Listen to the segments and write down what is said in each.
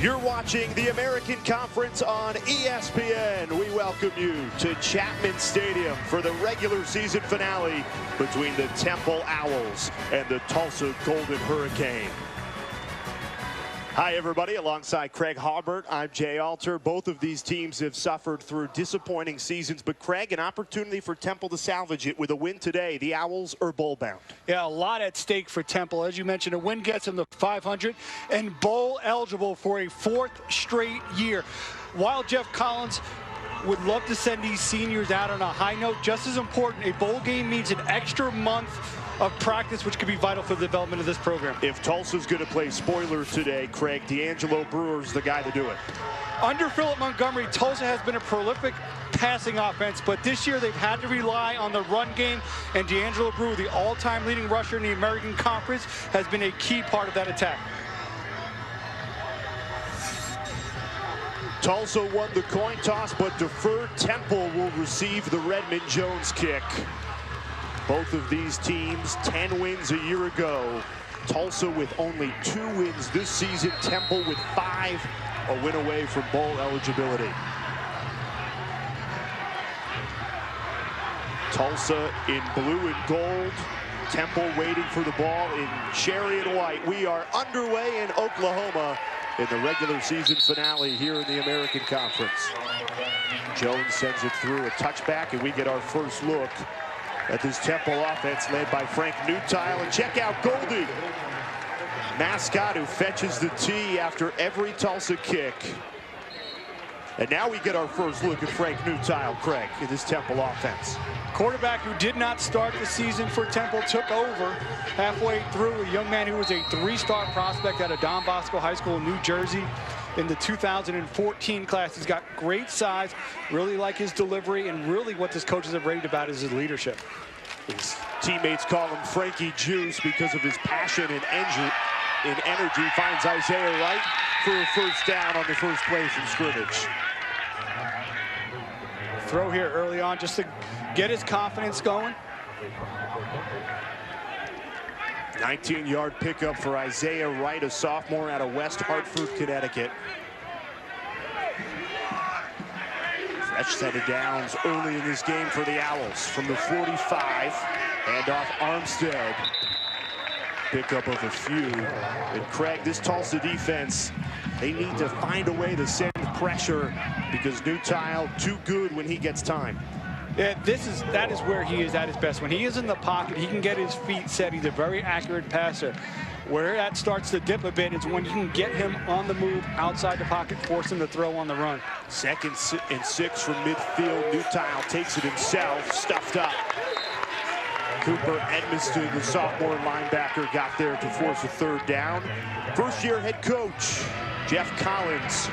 You're watching the American Conference on ESPN. We welcome you to Chapman Stadium for the regular season finale between the Temple Owls and the Tulsa Golden Hurricane. Hi, everybody. Alongside Craig Hawbert, I'm Jay Alter. Both of these teams have suffered through disappointing seasons, but Craig, an opportunity for Temple to salvage it with a win today. The Owls are bowl-bound. Yeah, a lot at stake for Temple. As you mentioned, a win gets them to 500 and bowl-eligible for a fourth straight year. While Jeff Collins would love to send these seniors out on a high note, just as important, a bowl game means an extra month of practice, which could be vital for the development of this program. If Tulsa's going to play spoiler today, Craig, D'Angelo Brewer's the guy to do it. Under Philip Montgomery, Tulsa has been a prolific passing offense, but this year they've had to rely on the run game, and D'Angelo Brewer, the all-time leading rusher in the American Conference, has been a key part of that attack. Tulsa won the coin toss, but deferred. Temple will receive the Redmond Jones kick. Both of these teams, 10 wins a year ago. Tulsa with only 2 wins this season. Temple with 5, a win away from bowl eligibility. Tulsa in blue and gold. Temple waiting for the ball in cherry and white. We are underway in Oklahoma in the regular season finale here in the American Conference. Jones sends it through a touchback, and we get our first look at this Temple offense led by Frank Nutile. And check out Goldie, mascot who fetches the tee after every Tulsa kick. And now we get our first look at Frank Nutile, Craig, in this Temple offense. Quarterback who did not start the season for Temple took over halfway through. A young man who was a 3-star prospect out of Don Bosco High School in New Jersey in the 2014 class. He's got great size, really like his delivery, and really what this coaches have raved about is his leadership. His teammates call him Frankie Juice because of his passion and energy. Finds Isaiah Wright for a first down on the first play from scrimmage. Throw here early on just to get his confidence going. 19-yard pickup for Isaiah Wright, a sophomore out of West Hartford, Connecticut. Fresh set of downs early in this game for the Owls. From the 45, and off Armstead. Pickup of a few. And Craig, this Tulsa defense, they need to find a way to send pressure because Nutile too good when he gets time. Yeah, that is where he is at his best. When he is in the pocket, he can get his feet set. He's a very accurate passer. Where that starts to dip a bit is when you can get him on the move outside the pocket, force him to throw on the run. 2nd and 6 from midfield. Nutile takes it himself, stuffed up. Cooper Edmiston, the sophomore linebacker, got there to force a 3rd down. First-year head coach Jeff Collins,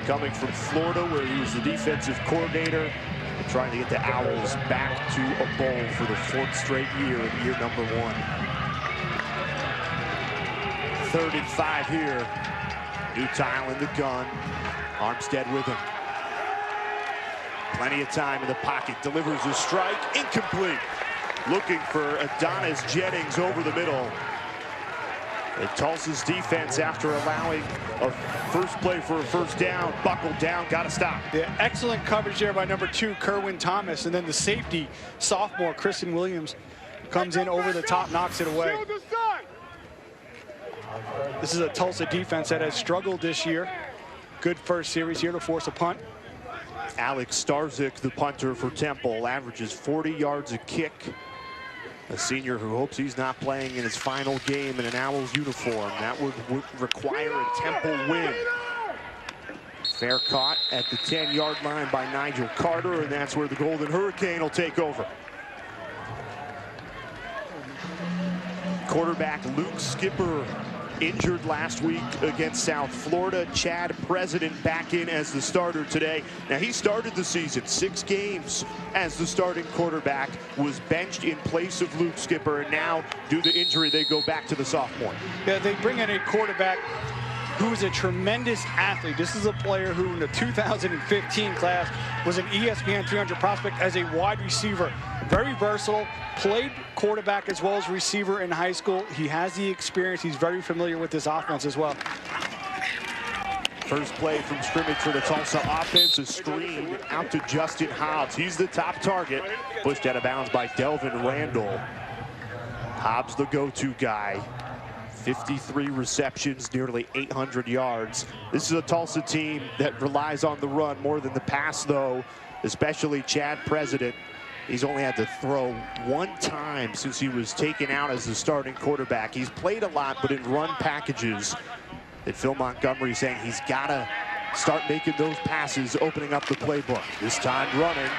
coming from Florida, where he was the defensive coordinator, and trying to get the Owls back to a bowl for the 4th straight year in year number 1. 3rd and 5 here. Nutile in the gun. Armstead with him. Plenty of time in the pocket. Delivers a strike. Incomplete. Looking for Adonis Jennings over the middle. And Tulsa's defense, after allowing a first play for a first down, buckled down, got to stop. Yeah, excellent coverage there by number 2, Kerwin Thomas. And then the safety, sophomore Kristen Williams, comes in over the top, knocks it away. This is a Tulsa defense that has struggled this year. Good first series here to force a punt. Alex Starzyk, the punter for Temple, averages 40 yards a kick. A senior who hopes he's not playing in his final game in an Owls uniform. That would require a Temple win. Fair caught at the 10-yard line by Nigel Carter, and that's where the Golden Hurricane will take over. Quarterback Luke Skipper injured last week against South Florida. Chad President back in as the starter today. Now, he started the season 6 games as the starting quarterback, was benched in place of Luke Skipper, and now, due to injury, they go back to the sophomore. Yeah, they bring in a quarterback who is a tremendous athlete. This is a player who in the 2015 class was an ESPN 300 prospect as a wide receiver. Very versatile, played quarterback as well as receiver in high school. He has the experience. He's very familiar with this offense as well. First play from scrimmage for the Tulsa offense, a screen out to Justin Hobbs. He's the top target, pushed out of bounds by Delvin Randall. Hobbs the go-to guy. 53 receptions, nearly 800 yards. This is a Tulsa team that relies on the run more than the pass, though, especially Chad President. He's only had to throw one time since he was taken out as the starting quarterback. He's played a lot, but in run packages. And Phil Montgomery saying he's got to start making those passes, opening up the playbook. This time running.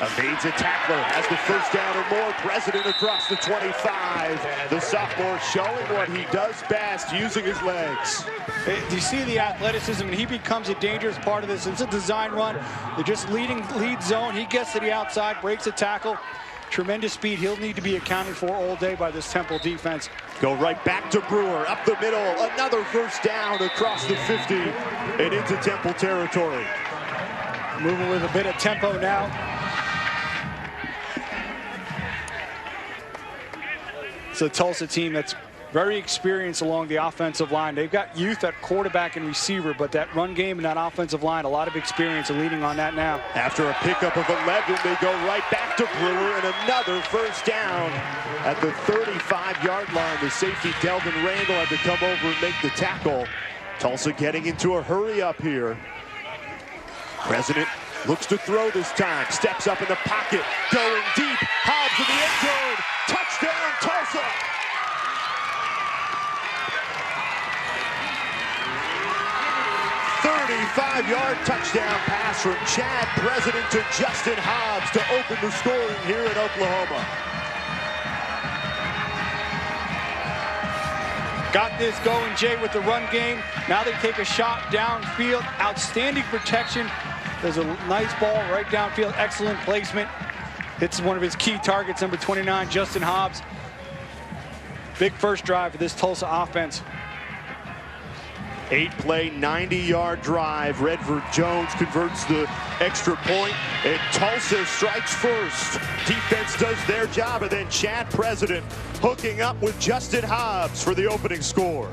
Evades a tackler, has the first down and more. President across the 25. The sophomore showing what he does best, using his legs. Do you see the athleticism? And he becomes a dangerous part of this. It's a design run. They're just lead zone. He gets to the outside, breaks a tackle. Tremendous speed. He'll need to be accounted for all day by this Temple defense. Go right back to Brewer, up the middle. Another first down across the 50 and into Temple territory. Moving with a bit of tempo now. It's a Tulsa team that's very experienced along the offensive line. They've got youth at quarterback and receiver, but that run game and that offensive line, a lot of experience and leading on that now. After a pickup of 11, they go right back to Brewer and another first down at the 35-yard line. The safety, Delvin Randall, had to come over and make the tackle. Tulsa getting into a hurry up here. President looks to throw this time, steps up in the pocket, going deep. Hobbs in the end zone. Touchdown, Tulsa! .35-yard touchdown pass from Chad President to Justin Hobbs to open the scoring here in Oklahoma. Got this going, Jay, with the run game. Now they take a shot downfield. Outstanding protection. There's a nice ball right downfield. Excellent placement. Hits one of his key targets, number 29, Justin Hobbs. Big first drive for this Tulsa offense. 8-play, 90-yard drive. Redford Jones converts the extra point, and Tulsa strikes first. Defense does their job, and then Chad President hooking up with Justin Hobbs for the opening score.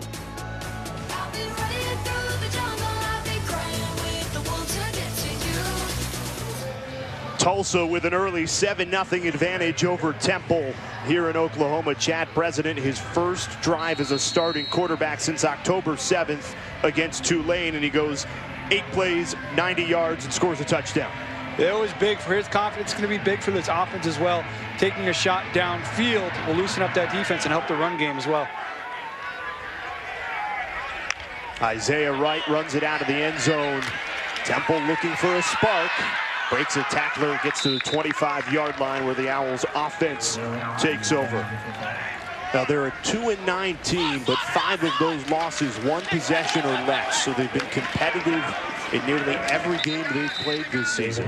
Tulsa with an early 7-0 advantage over Temple here in Oklahoma. Chad President, his first drive as a starting quarterback since October 7th against Tulane, and he goes 8 plays, 90 yards, and scores a touchdown. It was big for his confidence. It's going to be big for this offense as well. Taking a shot downfield will loosen up that defense and help the run game as well. Isaiah Wright runs it out of the end zone. Temple looking for a spark. Breaks a tackler, gets to the 25-yard line where the Owls offense takes over. Now they're a 2-9 team, but 5 of those losses, 1 possession or less. So they've been competitive in nearly every game they've played this season.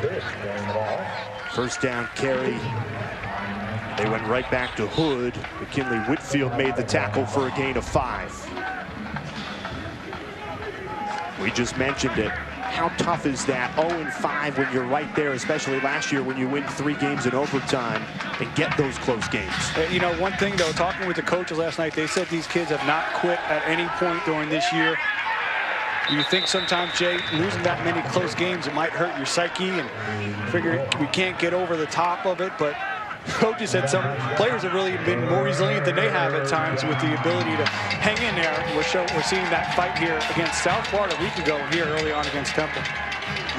First down carry. They went right back to Hood. McKinley Whitfield made the tackle for a gain of 5. We just mentioned it. How tough is that 0-5 when you're right there, especially last year when you win 3 games in overtime and get those close games? You know, one thing, though, talking with the coaches last night, they said these kids have not quit at any point during this year. You think sometimes, Jay, losing that many close games, it might hurt your psyche, and figure we can't get over the top of it, but coaches said some players have really been more resilient than they have at times with the ability to hang in there. We're seeing that fight here against South Florida a week ago here early on against Temple.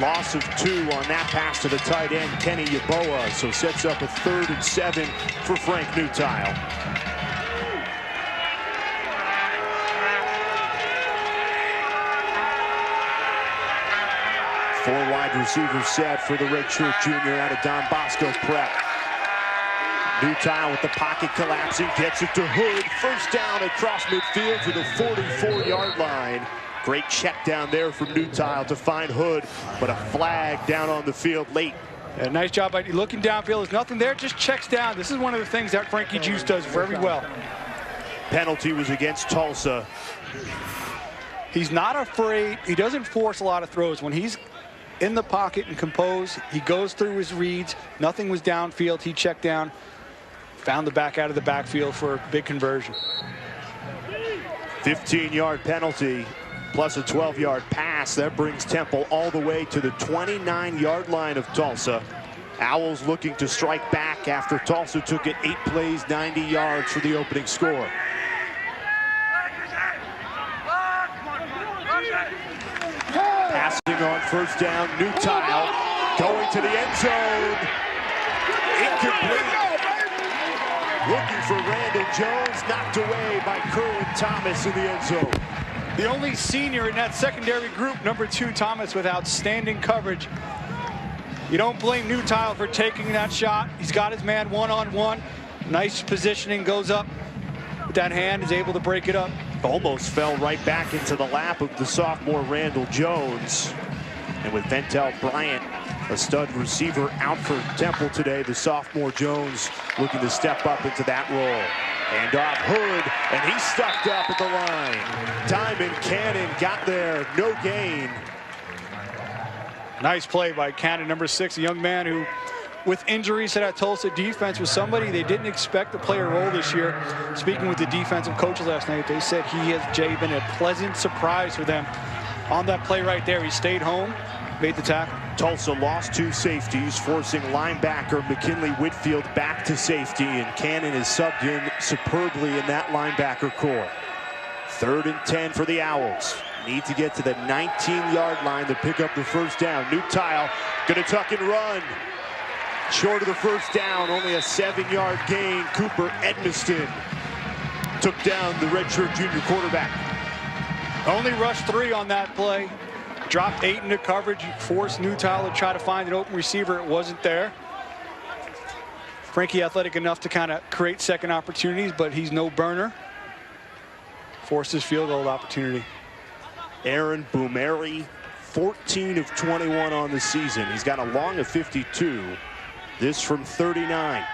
Loss of 2 on that pass to the tight end, Kenny Yeboah, so sets up a 3rd and 7 for Frank Nutile. Four wide receivers set for the redshirt junior out of Don Bosco Prep. Nutile with the pocket collapsing, gets it to Hood. First down across midfield to the 44-yard line. Great check down there from Nutile to find Hood, but a flag down on the field late. A nice job by looking downfield. There's nothing there, just checks down. This is one of the things that Frankie Juice does very well. Penalty was against Tulsa. He's not afraid. He doesn't force a lot of throws. When he's in the pocket and composed, he goes through his reads. Nothing was downfield. He checked down. Found the back out of the backfield for a big conversion. 15-yard penalty. plus a 12-yard pass. That brings Temple all the way to the 29-yard line of Tulsa. Owls looking to strike back after Tulsa took it 8 plays, 90 yards for the opening score. Passing on first down, Nutile going to the end zone. Incomplete. Looking for Randall Jones, knocked away by Kerwin Thomas in the end zone. The only senior in that secondary group, number 2, Thomas, with outstanding coverage. You don't blame Nutile for taking that shot. He's got his man one-on-one. Nice positioning, goes up with that hand, is able to break it up. Almost fell right back into the lap of the sophomore Randall Jones. And with Ventel Bryant, a stud receiver, out for Temple today, the sophomore Jones looking to step up into that role. And off Hood, and he's stuffed up at the line. Diamond Cannon got there, no gain. Nice play by Cannon, number 6, a young man who, with injuries to that Tulsa defense, was somebody they didn't expect to play a role this year. Speaking with the defensive coaches last night, they said he has, Jay, been a pleasant surprise for them. On that play right there, he stayed home, made the tackle. Tulsa lost 2 safeties, forcing linebacker McKinley Whitfield back to safety, and Cannon is subbed in superbly in that linebacker core. 3rd and 10 for the Owls. Need to get to the 19-yard line to pick up the first down. Nutile gonna tuck and run. Short of the first down, only a 7-yard gain. Cooper Edmiston took down the redshirt junior quarterback. Only rushed 3 on that play. Dropped 8 into coverage. Forced Nutile to try to find an open receiver. It wasn't there. Frankie athletic enough to kind of create second opportunities, but he's no burner. Forced his field goal opportunity. Aaron Boumeri, 14 of 21 on the season. He's got a long of 52. This from 39.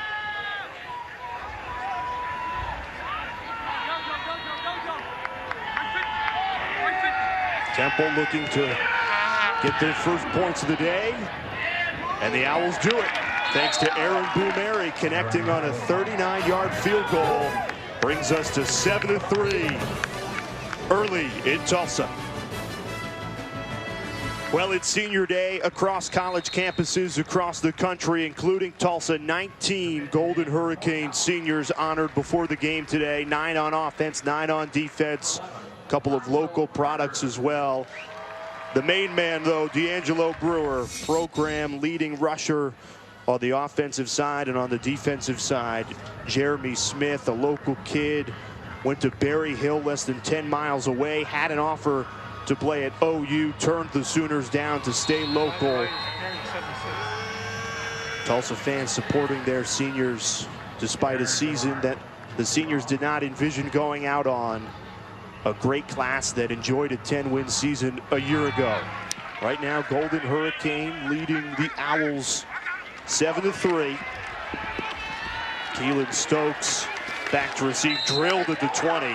Temple looking to get their first points of the day, and the Owls do it. Thanks to Aaron Boumeri connecting on a 39-yard field goal. Brings us to 7-3 early in Tulsa. Well, it's senior day across college campuses across the country, including Tulsa. 19 Golden Hurricane seniors honored before the game today. 9 on offense, 9 on defense. A couple of local products as well. The main man, though, D'Angelo Brewer, program leading rusher on the offensive side, and on the defensive side, Jeremy Smith, a local kid, went to Berry Hill, less than 10 miles away, had an offer to play at OU, turned the Sooners down to stay local. Tulsa fans supporting their seniors despite a season that the seniors did not envision going out on. A great class that enjoyed a 10-win season a year ago. Right now, Golden Hurricane leading the Owls 7-3. Keelan Stokes back to receive, drilled at the 20.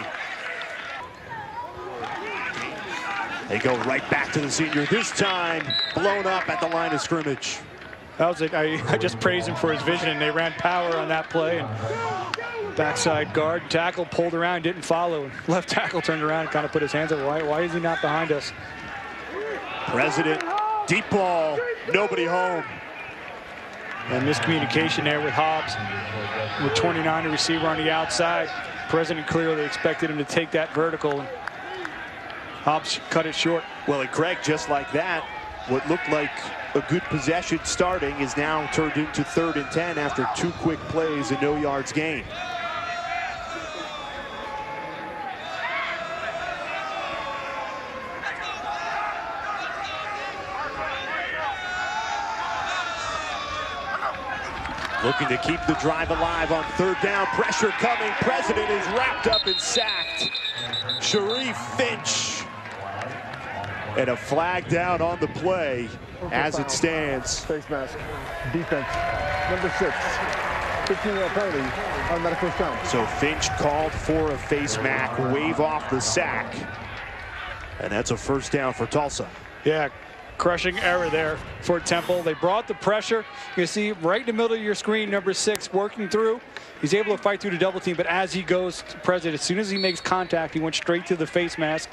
They go right back to the senior, this time blown up at the line of scrimmage. That was it. I just praised him for his vision, and they ran power on that play. And backside guard, tackle pulled around, didn't follow. Left tackle turned around and kind of put his hands up. Why is he not behind us? President, deep ball, nobody home. And miscommunication there with Hobbs. With 29, the receiver on the outside. President clearly expected him to take that vertical. And Hobbs cut it short. Well, and Craig, just like that, what looked like a good possession starting is now turned into 3rd and 10 after 2 quick plays and no yards gained. Looking to keep the drive alive on 3rd down. Pressure coming. President is wrapped up and sacked. Sharif Finch. And a flag down on the play as it stands. Face mask. Defense. Number 6. 15-yard penalty on that first down. So Finch called for a face mask, wave off the sack. And that's a first down for Tulsa. Yeah. Crushing error there for Temple. They brought the pressure. You see right in the middle of your screen, number 6 working through. He's able to fight through the double team, but as he goes to President, as soon as he makes contact, he went straight to the face mask.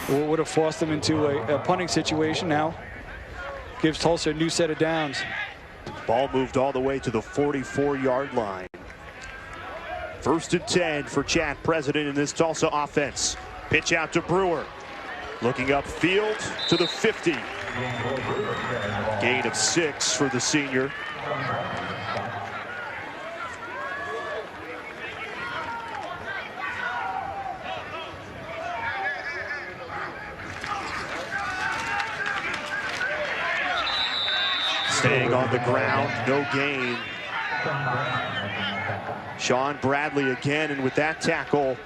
would have forced them into a punting situation. Now gives Tulsa a new set of downs. Ball moved all the way to the 44-yard line. 1st and 10 for Chad President in this Tulsa offense. Pitch out to Brewer. Looking upfield to the 50. Gain of 6 for the senior. Staying on the ground, no gain. Sean Bradley again, and with that tackle,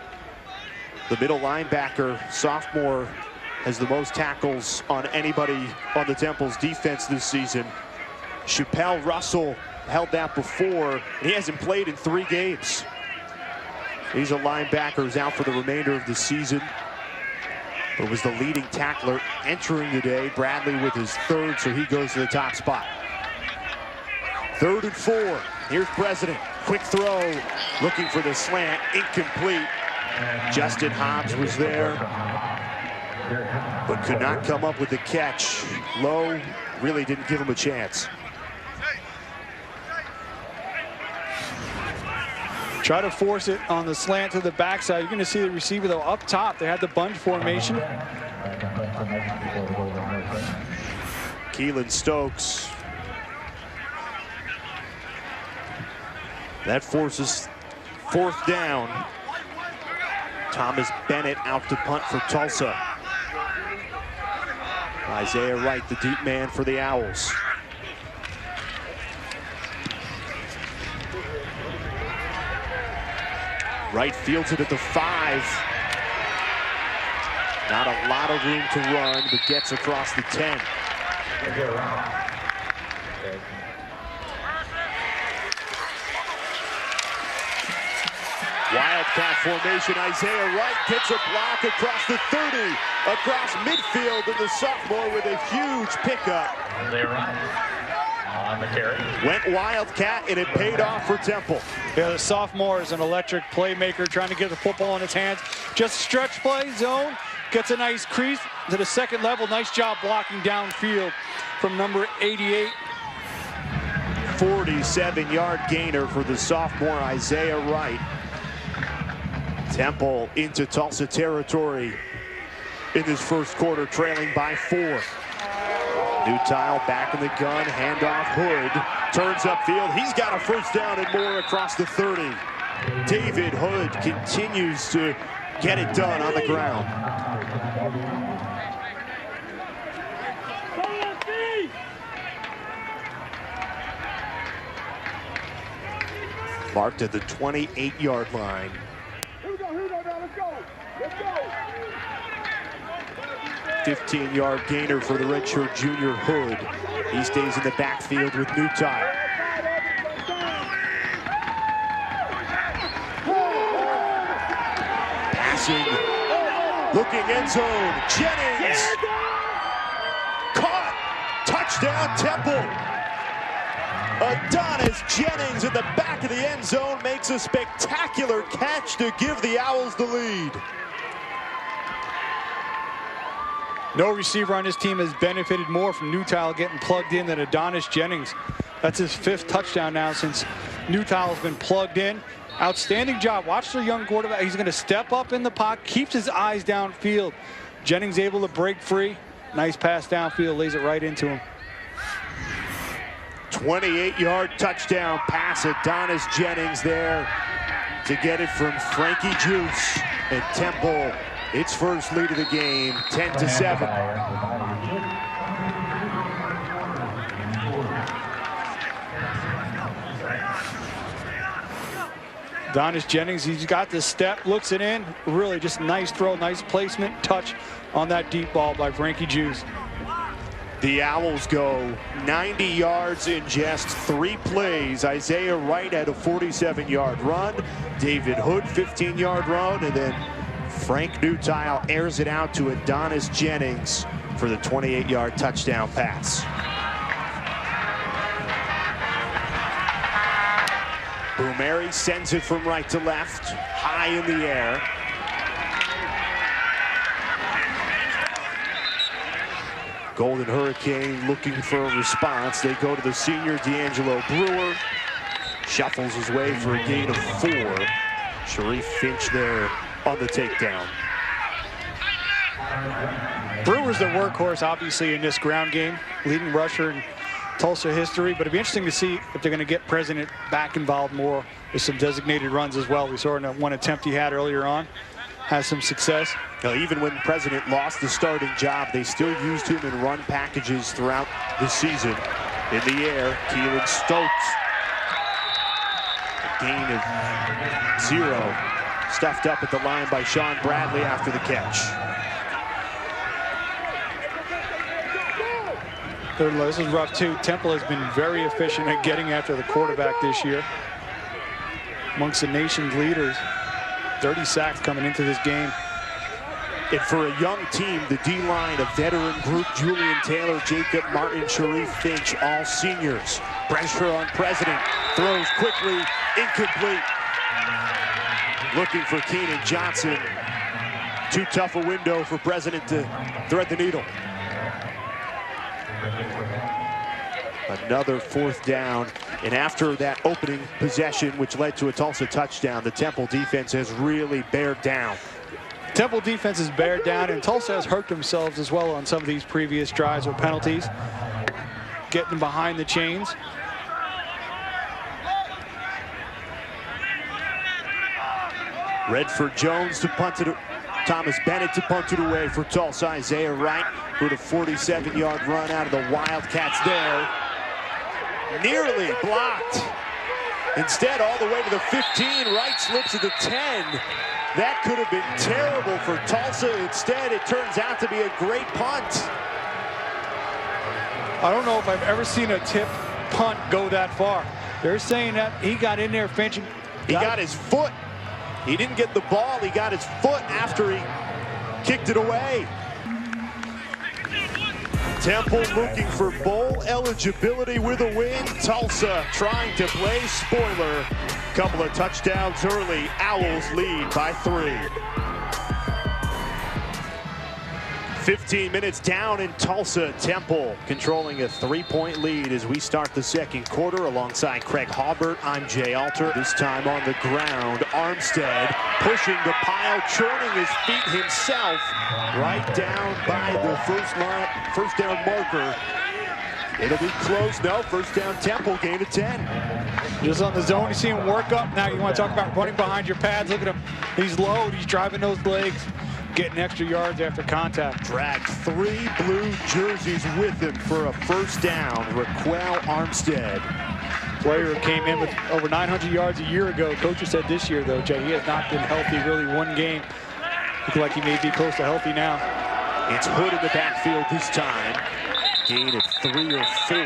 the middle linebacker, sophomore, has the most tackles on anybody on the Temple's defense this season. Chappelle Russell held that before, and he hasn't played in 3 games. He's a linebacker who's out for the remainder of the season, but was the leading tackler entering the day. Bradley with his 3rd, so he goes to the top spot. 3rd and 4. Here's President. Quick throw, looking for the slant, incomplete. Justin Hobbs was there, but could not come up with the catch. Lowe really didn't give him a chance. Try to force it on the slant to the backside. You're going to see the receiver, though, up top. They had the bunch formation. Keelan Stokes. That forces 4th down. Thomas Bennett out to punt for Tulsa. Isaiah Wright, the deep man for the Owls. Wright fields it at the 5. Not a lot of room to run, but gets across the 10. Wildcat formation. Isaiah Wright gets a block across the 30, across midfield, and the sophomore with a huge pickup. Isaiah Wright on the carry. Went Wildcat, and it paid off for Temple. Yeah, the sophomore is an electric playmaker, trying to get the football in his hands. Just stretch play, zone, gets a nice crease to the 2nd level. Nice job blocking downfield from number 88. 47-yard gainer for the sophomore Isaiah Wright. Temple into Tulsa territory in this 1st quarter, trailing by 4. Nutile back in the gun, handoff Hood, turns upfield. He's got a 1st down and more across the 30. David Hood continues to get it done on the ground. Marked at the 28-yard line. 15-yard gainer for the redshirt junior Hood. He stays in the backfield with Nutile. Passing, looking end zone. Jennings caught. Touchdown Temple. Adonis Jennings in the back of the end zone makes a spectacular catch to give the Owls the lead. No receiver on his team has benefited more from Nutile getting plugged in than Adonis Jennings. That's his 5th touchdown now since Nutile has been plugged in. Outstanding job. Watch the young quarterback. He's going to step up in the pocket, keeps his eyes downfield. Jennings able to break free. Nice pass downfield, lays it right into him. 28-yard touchdown pass. Adonis Jennings there to get it from Frankie Juice. And Temple, its 1st lead of the game, 10-7. Adonis Jennings, he's got the step, looks it in. Really just nice throw, nice placement, touch on that deep ball by Frankie Juice. The Owls go 90 yards in just 3 plays. Isaiah Wright had a 47-yard run. David Hood, 15-yard run. And then Frank Nutile airs it out to Adonis Jennings for the 28-yard touchdown pass. Boumeri sends it from right to left, high in the air. Golden Hurricane looking for a response. They go to the senior, D'Angelo Brewer. Shuffles his way for a gain of 4. Sharif Finch there on the takedown. Brewer's the workhorse, obviously, in this ground game. Leading rusher in Tulsa history. But it'd be interesting to see if they're going to get President back involved more with some designated runs as well. We saw in one attempt he had earlier on. Has some success. Now, even when President lost the starting job, they still used him in run packages throughout the season. In the air, Keelan Stokes. A gain of 0. Stuffed up at the line by Sean Bradley after the catch. This is rough too. Temple has been very efficient at getting after the quarterback this year. Amongst the nation's leaders. 30 sacks coming into this game. And for a young team, the D-line, a veteran group, Julian Taylor, Jacob Martin, Sharif Finch, all seniors. Pressure on President. Throws quickly, incomplete. Looking for Keenan Johnson. Too tough a window for President to thread the needle. Another 4th down, and after that opening possession, which led to a Tulsa touchdown, the Temple defense has really bared down. Temple defense has bared down, and Tulsa has hurt themselves as well on some of these previous drives with penalties. Getting behind the chains. Redford Jones to punt it. Thomas Bennett to punt it away for Tulsa. Isaiah Wright with a 47-yard run out of the Wildcats there. Nearly blocked. Instead, all the way to the 15. Wright slips at the 10. That could have been terrible for Tulsa. Instead, it turns out to be a great punt. I don't know if I've ever seen a tip punt go that far. They're saying that he got in there, Finch. He got his foot. He didn't get the ball. He got his foot after he kicked it away. Temple looking for bowl eligibility with a win. Tulsa trying to play spoiler. Couple of touchdowns early. Owls lead by 3. 15 minutes down in Tulsa. Temple controlling a 3-point lead as we start the second quarter. Alongside Craig Hawbert, I'm Jay Alter. This time on the ground, Armstead pushing the pile, churning his feet himself right down by the first down marker. It'll be close. No, first down Temple, gain of 10. Just on the zone, you see him work up. Now you want to talk about running behind your pads. Look at him. He's low. He's driving those legs. Getting extra yards after contact. Dragged 3 blue jerseys with him for a first down. Raquel Armstead. Player who came in with over 900 yards a year ago. Coach said this year, though, Jay, he has not been healthy really one game. Looks like he may be close to healthy now. It's Hood in the backfield this time. Gain of 3 or 4.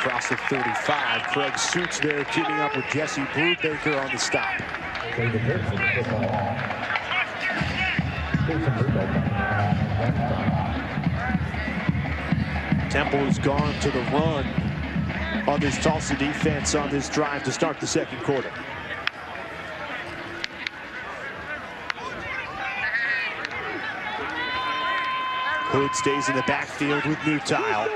Across the 35. Craig Suits there teaming up with Jesse Brubaker on the stop. Temple has gone to the run on this Tulsa defense on this drive to start the second quarter. Hood stays in the backfield with Nutile.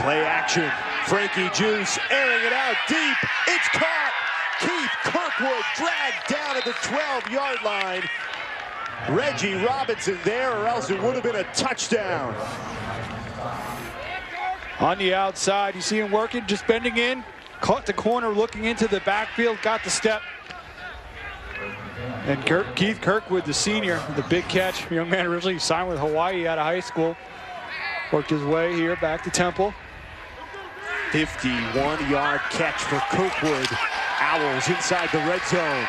Play action. Frankie Juice airing it out deep. It's caught. Keith Kirkwood dragged down at the 12-yard line. Reggie Robinson there, or else it would have been a touchdown. On the outside, you see him working, just bending in. Caught the corner, looking into the backfield, got the step. And Keith Kirkwood, the senior, the big catch. Young man originally signed with Hawaii out of high school. Worked his way here back to Temple. 51-yard catch for Kirkwood. Owls inside the red zone.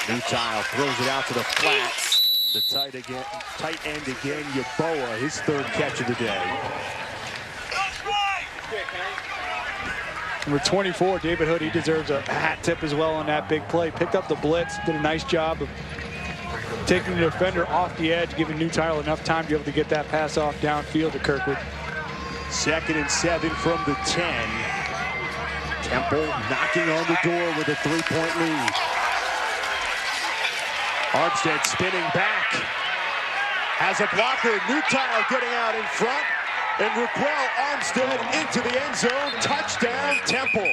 Nutile throws it out to the flats. The tight end again, Yaboa, his 3rd catch of the day. Number 24, David Hood, he deserves a hat tip as well on that big play. Picked up the blitz, did a nice job of taking the defender off the edge, giving Nutile enough time to be able to get that pass off downfield to Kirkwood. 2nd and 7 from the 10. Temple knocking on the door with a 3-point lead. Armstead spinning back. Has a blocker. Nutile getting out in front. And Raquel Armstead into the end zone. Touchdown, Temple.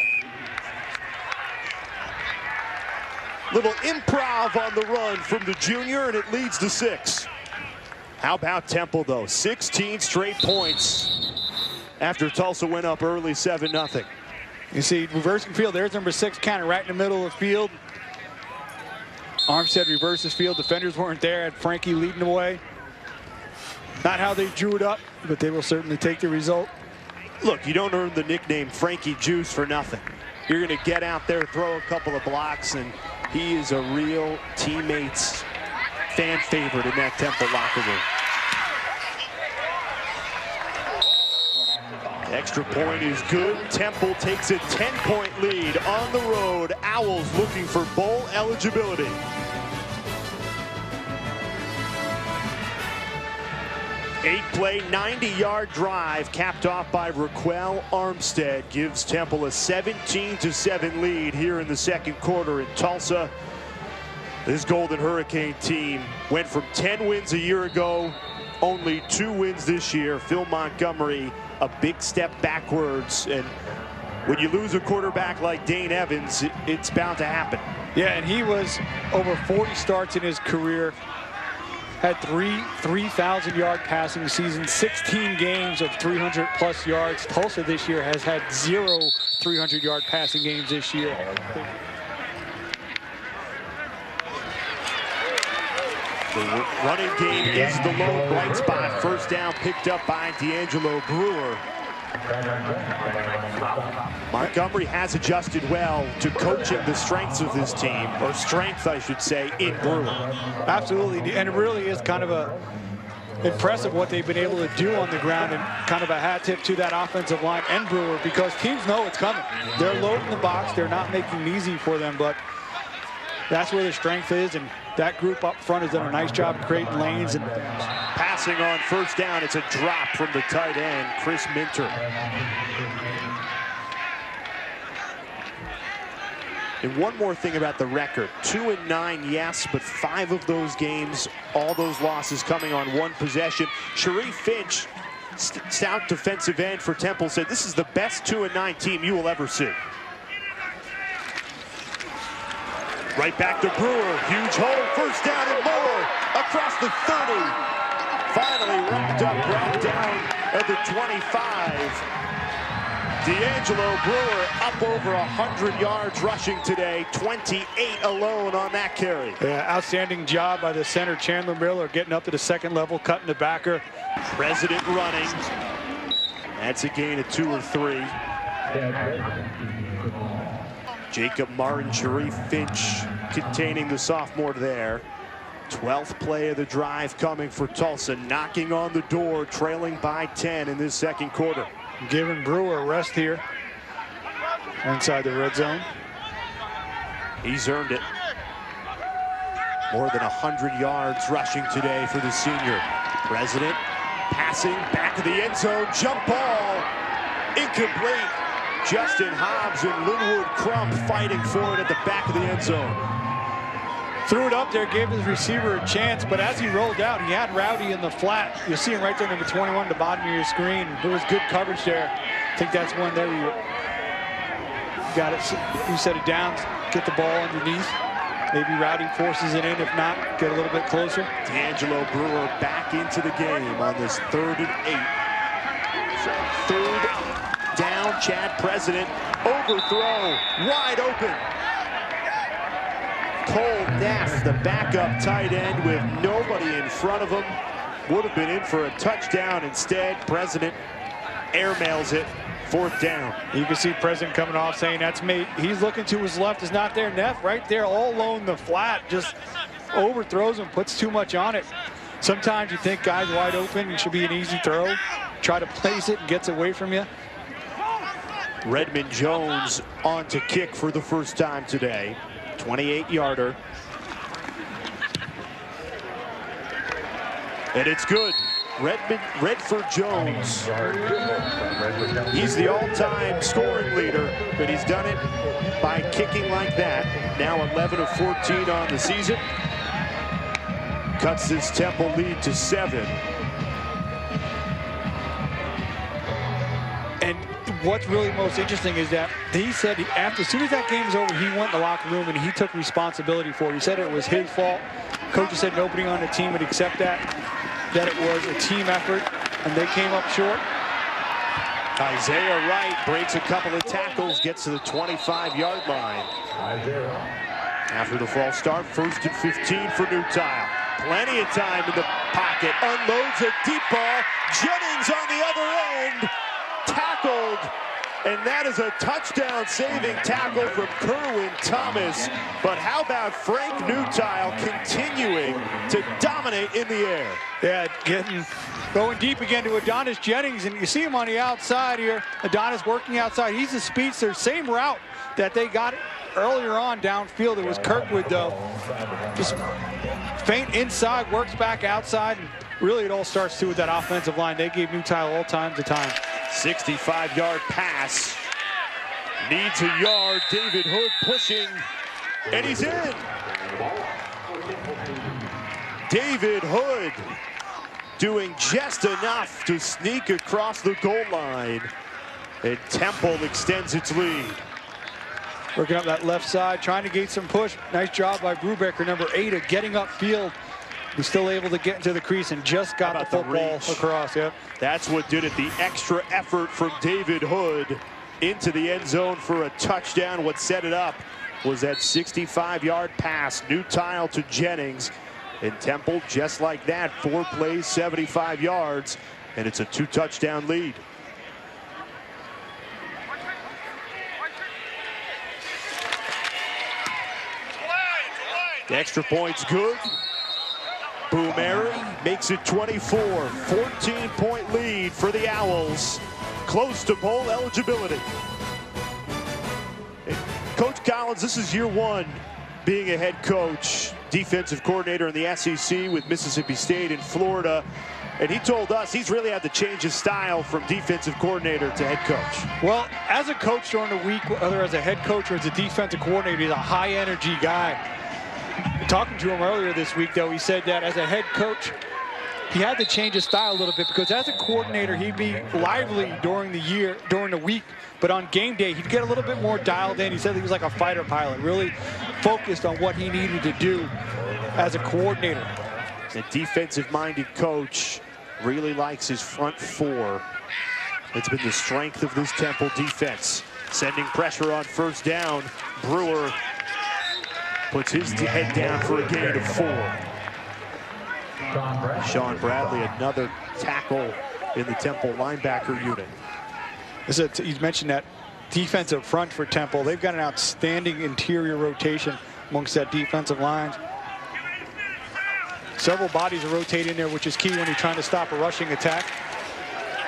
Little improv on the run from the junior, and it leads to 6. How about Temple, though? 16 straight points after Tulsa went up early 7-0. You see, reversing field. There's number 6, kind of right in the middle of the field. Armstead reverses field. Defenders weren't there. Had Frankie leading the way. Not how they drew it up, but they will certainly take the result. Look, you don't earn the nickname Frankie Juice for nothing. You're going to get out there, throw a couple of blocks, and he is a real teammates fan favorite in that Temple locker room. Extra point is good. Temple takes a 10-point lead on the road. Owls looking for bowl eligibility. Eight-play, 90-yard drive capped off by Raquel Armstead gives Temple a 17-7 lead here in the second quarter in Tulsa. This Golden Hurricane team went from 10 wins a year ago, only 2 wins this year. Phil Montgomery, a big step backwards, and when you lose a quarterback like Dane Evans, it's bound to happen. Yeah, and he was over 40 starts in his career. Had 3,000-yard passing season, 16 games of 300-plus yards. Tulsa this year has had 0 300-yard passing games this year. The running game is the lone bright spot. First down picked up by D'Angelo Brewer. Montgomery has adjusted well to coaching the strengths of this team, or strength, I should say, in Brewer. Absolutely, and it really is kind of impressive what they've been able to do on the ground, and kind of a hat tip to that offensive line and Brewer, because teams know it's coming. They're loading the box. They're not making it easy for them, but that's where the strength is, and that group up front has done a nice job creating lanes. And passing on first down, it's a drop from the tight end, Chris Minter. And one more thing about the record. 2-9, yes, but 5 of those games, all those losses coming on 1 possession. Sharif Finch, stout defensive end for Temple, said this is the best 2-9 team you will ever see. Right back to Brewer, huge hole, first down and more, across the 30. Finally wrapped up right down at the 25. D'Angelo Brewer up over 100 yards rushing today, 28 alone on that carry. Yeah, outstanding job by the center, Chandler Miller, getting up to the second level, cutting the backer. President running. That's a gain of 2 or 3. Jacob Martin, Sharif Finch containing the sophomore there. 12th play of the drive coming for Tulsa, knocking on the door, trailing by 10 in this second quarter. Giving Brewer a rest here inside the red zone. He's earned it. More than 100 yards rushing today for the senior. President passing back of the end zone, jump ball, incomplete. Justin Hobbs and Linwood Crump fighting for it at the back of the end zone. Threw it up there, gave his receiver a chance, but as he rolled out, he had Rowdy in the flat. You'll see him right there, number 21, at the bottom of your screen. There was good coverage there. I think that's one there. You got it. You set it down, get the ball underneath. Maybe Rowdy forces it in. If not, get a little bit closer. D'Angelo Brewer back into the game on this 3rd and 8. So 3rd down, Chad President, overthrow, wide open. Cole Neff, the backup tight end with nobody in front of him, would have been in for a touchdown. Instead, President airmails it, 4th down. You can see President coming off saying that's me. He's looking to his left, is not there. Neff right there all alone in the flat, just overthrows him, puts too much on it. Sometimes you think guys wide open, it should be an easy throw. Try to place it and gets away from you. Redmond Jones on to kick for the first time today. 28-yarder. And it's good. Redford Jones. He's the all-time scoring leader, but he's done it by kicking like that. Now 11 of 14 on the season. cuts this Temple lead to 7. And what's really most interesting is that he said as soon as that game was over, he went in the locker room and he took responsibility for it. He said it was his fault. Coaches said nobody on the team would accept that it was a team effort, and they came up short. Isaiah Wright breaks a couple of tackles, gets to the 25-yard line. After the false start, 1st and 15 for Nutile. Plenty of time in the pocket. Unloads a deep ball. Jennings on the other end. Tackled. And that is a touchdown-saving tackle from Kerwin Thomas. But how about Frank Nutile continuing to dominate in the air? Yeah, going deep again to Adonis Jennings, and you see him on the outside here. Adonis working outside. He's a speedster. Same route that they got earlier on downfield. It was Kirkwood, though. Just feint inside, works back outside, and really it all starts too with that offensive line. They gave Nutile all kinds of time. 65-yard pass. Needs a yard. David Hood pushing, and he's in. David Hood doing just enough to sneak across the goal line, and Temple extends its lead. Working up that left side, trying to get some push. Nice job by Brubaker, number 8, of getting upfield. Was still able to get into the crease and just got the football across. Yep. That's what did it. The extra effort from David Hood into the end zone for a touchdown. What set it up was that 65-yard pass. Nutile to Jennings. And Temple, just like that, 4 plays, 75 yards, and it's a 2-touchdown lead. The extra point's good. Boomeri makes it 24. 14-point lead for the Owls. Close to bowl eligibility. And Coach Collins, this is year 1 being a head coach, defensive coordinator in the SEC with Mississippi State and Florida. And he told us he's really had to change his style from defensive coordinator to head coach. Well, as a coach during the week, whether as a head coach or as a defensive coordinator, he's a high-energy guy. Talking to him earlier this week, though, he said that as a head coach, he had to change his style a little bit because as a coordinator, he'd be lively during the week, but on game day, he'd get a little bit more dialed in. He said he was like a fighter pilot, really focused on what he needed to do as a coordinator. The defensive-minded coach really likes his front 4. It's been the strength of this Temple defense. Sending pressure on 1st down. Brewer puts his head down for a gain of 4. Sean Bradley, another tackle in the Temple linebacker unit. You mentioned that defensive front for Temple. They've got an outstanding interior rotation amongst that defensive line. Several bodies are rotating there, which is key when you're trying to stop a rushing attack.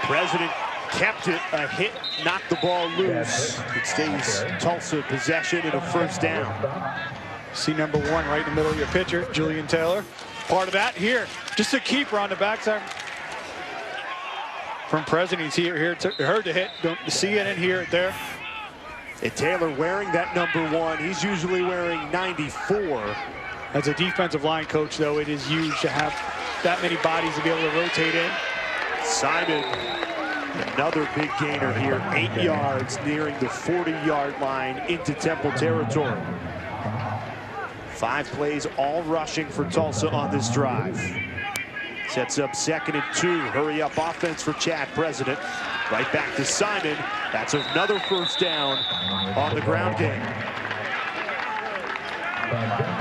President kept it, a hit, knocked the ball loose. It stays Tulsa possession and a 1st down. See number 1 right in the middle of your picture, Julian Taylor. Part of that here, just a keeper on the backside. From President, he's here to heard the hit. Don't see it and hear it there. And Taylor wearing that number 1. He's usually wearing 94. As a defensive line coach, though, it is huge to have that many bodies to be able to rotate in. Simon, another big gainer here. 8 yards, nearing the 40-yard line into Temple territory. 5 plays, all rushing for Tulsa on this drive. Sets up 2nd and 2. Hurry up offense for Chad President. Right back to Simon. That's another 1st down on the ground game.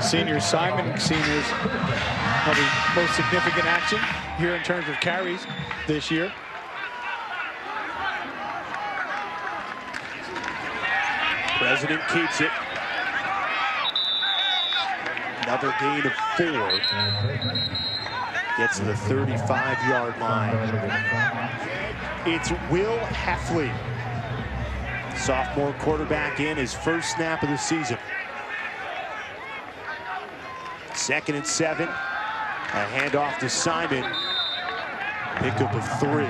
Senior Simon, seniors, probably most significant action here in terms of carries this year. President keeps it. Another gain of 4. Gets to the 35-yard line. It's Will Heffley. Sophomore quarterback in his 1st snap of the season. 2nd and 7. A handoff to Simon. Pickup of 3.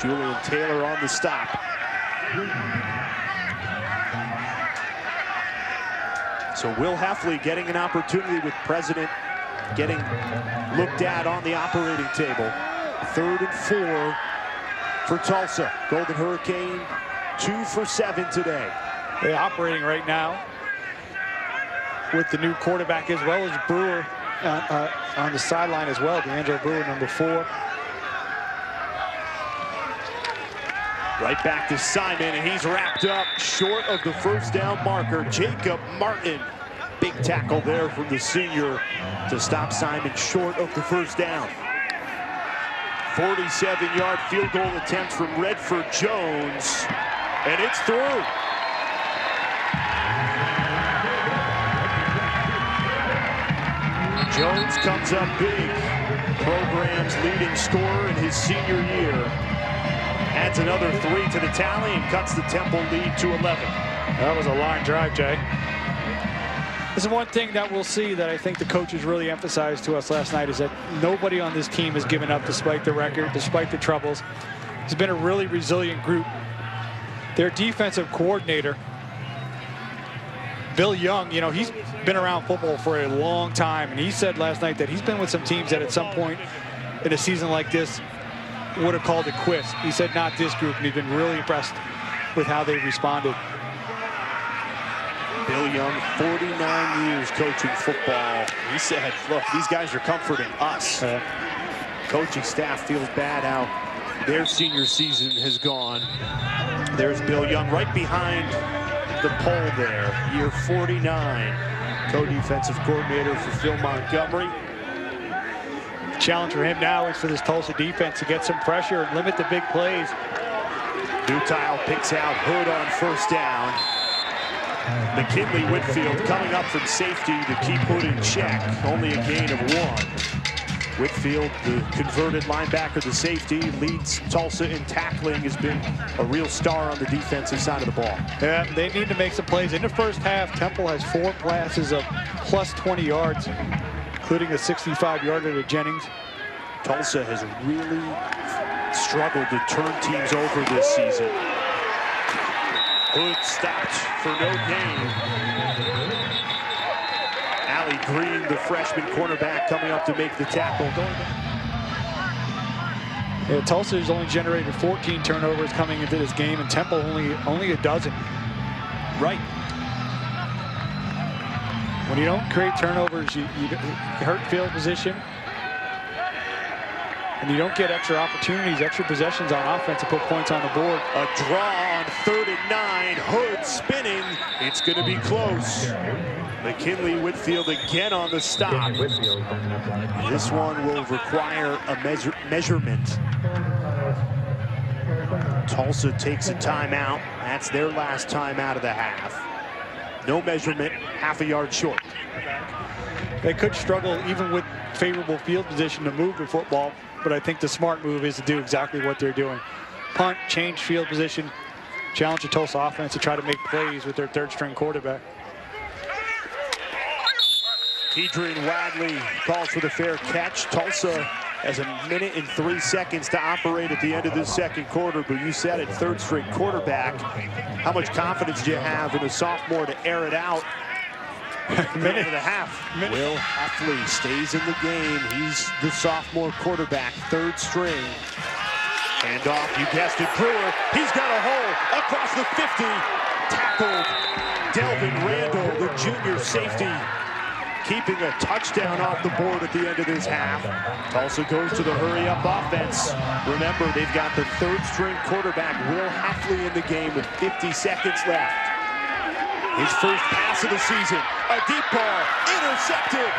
Julian Taylor on the stop. So Will Heffley getting an opportunity with President getting looked at on the operating table. 3rd and 4 for Tulsa. Golden Hurricane 2 for 7 today. They're operating right now with the new quarterback as well as Brewer on the sideline as well. D'Angelo Brewer, number 4. Right back to Simon, and he's wrapped up short of the first down marker. Jacob Martin, big tackle there from the senior to stop Simon short of the first down. 47-yard field goal attempt from Redford Jones, and it's through. Jones comes up big, program's leading scorer in his senior year. Adds another 3 to the tally and cuts the Temple lead to 11. That was a line drive, Jay. This is one thing that we'll see that I think the coaches really emphasized to us last night is that nobody on this team has given up despite the record, despite the troubles. It's been a really resilient group. Their defensive coordinator, Bill Young, you know, he's been around football for a long time, and he said last night that he's been with some teams that at some point in a season like this would have called it quits. He said not this group, and he's been really impressed with how they responded. Bill Young, 49 years coaching football. He said, look, these guys are comforting us. Coaching staff feels bad how their senior season has gone. There's Bill Young right behind the pole there, year 49. Co-defensive coordinator for Phil Montgomery. Challenge for him now is for this Tulsa defense to get some pressure and limit the big plays. Nutile picks out Hood on first down. McKinley Whitfield coming up from safety to keep Hood in check. Only a gain of 1. Whitfield, the converted linebacker, the safety, leads Tulsa in tackling, has been a real star on the defensive side of the ball. Yeah, they need to make some plays. In the first half, Temple has 4 passes of plus 20 yards. Including a 65-yarder to Jennings. Tulsa has really struggled to turn teams over this season. Hood stopped for no gain. Allie Green, the freshman cornerback, coming up to make the tackle. Yeah, Tulsa has only generated 14 turnovers coming into this game, and Temple only a dozen. Right. When you don't create turnovers, you hurt field position. And you don't get extra opportunities, extra possessions on offense to put points on the board. A draw on 3rd and 9. Hood spinning. It's going to be close. McKinley Whitfield again on the stop. This one will require a measurement. Tulsa takes a timeout. That's their last timeout of the half. No measurement, half a yard short. They could struggle even with favorable field position to move the football, but I think the smart move is to do exactly what they're doing. Punt, change field position, challenge the Tulsa offense to try to make plays with their 3rd-string quarterback. Kedron Wadley calls for the fair catch. Tulsa has 1 minute and 3 seconds to operate at the end of this 2nd quarter, but you said it, 3rd-string quarterback. How much confidence do you have in a sophomore to air it out? Minute and a half. Will Heffley stays in the game. He's the sophomore quarterback, 3rd string. Hand off, you guessed it, Brewer. He's got a hole across the 50. Tackled Delvin Randall, the junior safety, keeping a touchdown off the board at the end of this half. Tulsa goes to the hurry-up offense. Remember, they've got the 3rd-string quarterback, Will Heffley, in the game with 50 seconds left. His first pass of the season, a deep ball, intercepted.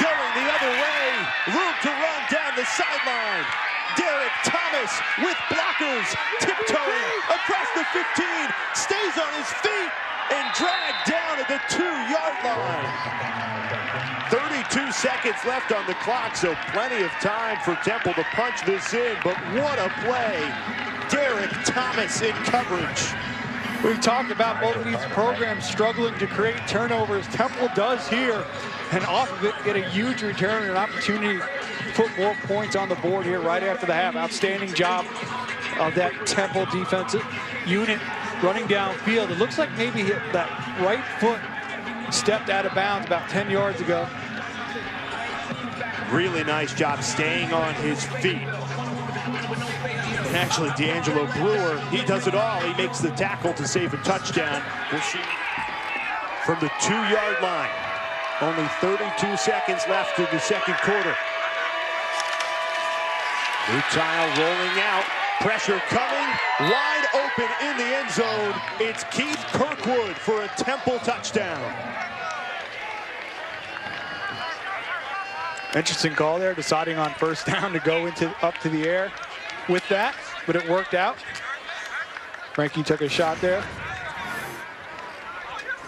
Going the other way, room to run down the sideline. Derek Thomas with blockers, tiptoeing across the 15, stays on his feet, and dragged down at the 2-yard line. 32 seconds left on the clock, so plenty of time for Temple to punch this in, but what a play. Derek Thomas in coverage. We've talked about both of these programs struggling to create turnovers. Temple does here, and off of it get a huge return and an opportunity to put more points on the board here right after the half. Outstanding job of that Temple defensive unit running downfield. It looks like maybe that right foot stepped out of bounds about 10 yards ago. Really nice job staying on his feet. And actually, D'Angelo Brewer, he does it all. He makes the tackle to save a touchdown. We'll see from the 2-yard line. Only 32 seconds left in the second quarter. Nutile rolling out. Pressure coming. Wide open in the end zone. It's Keith Kirkwood for a Temple touchdown. Interesting call there, deciding on first down to go up to the air with that, but it worked out. Frankie took a shot there.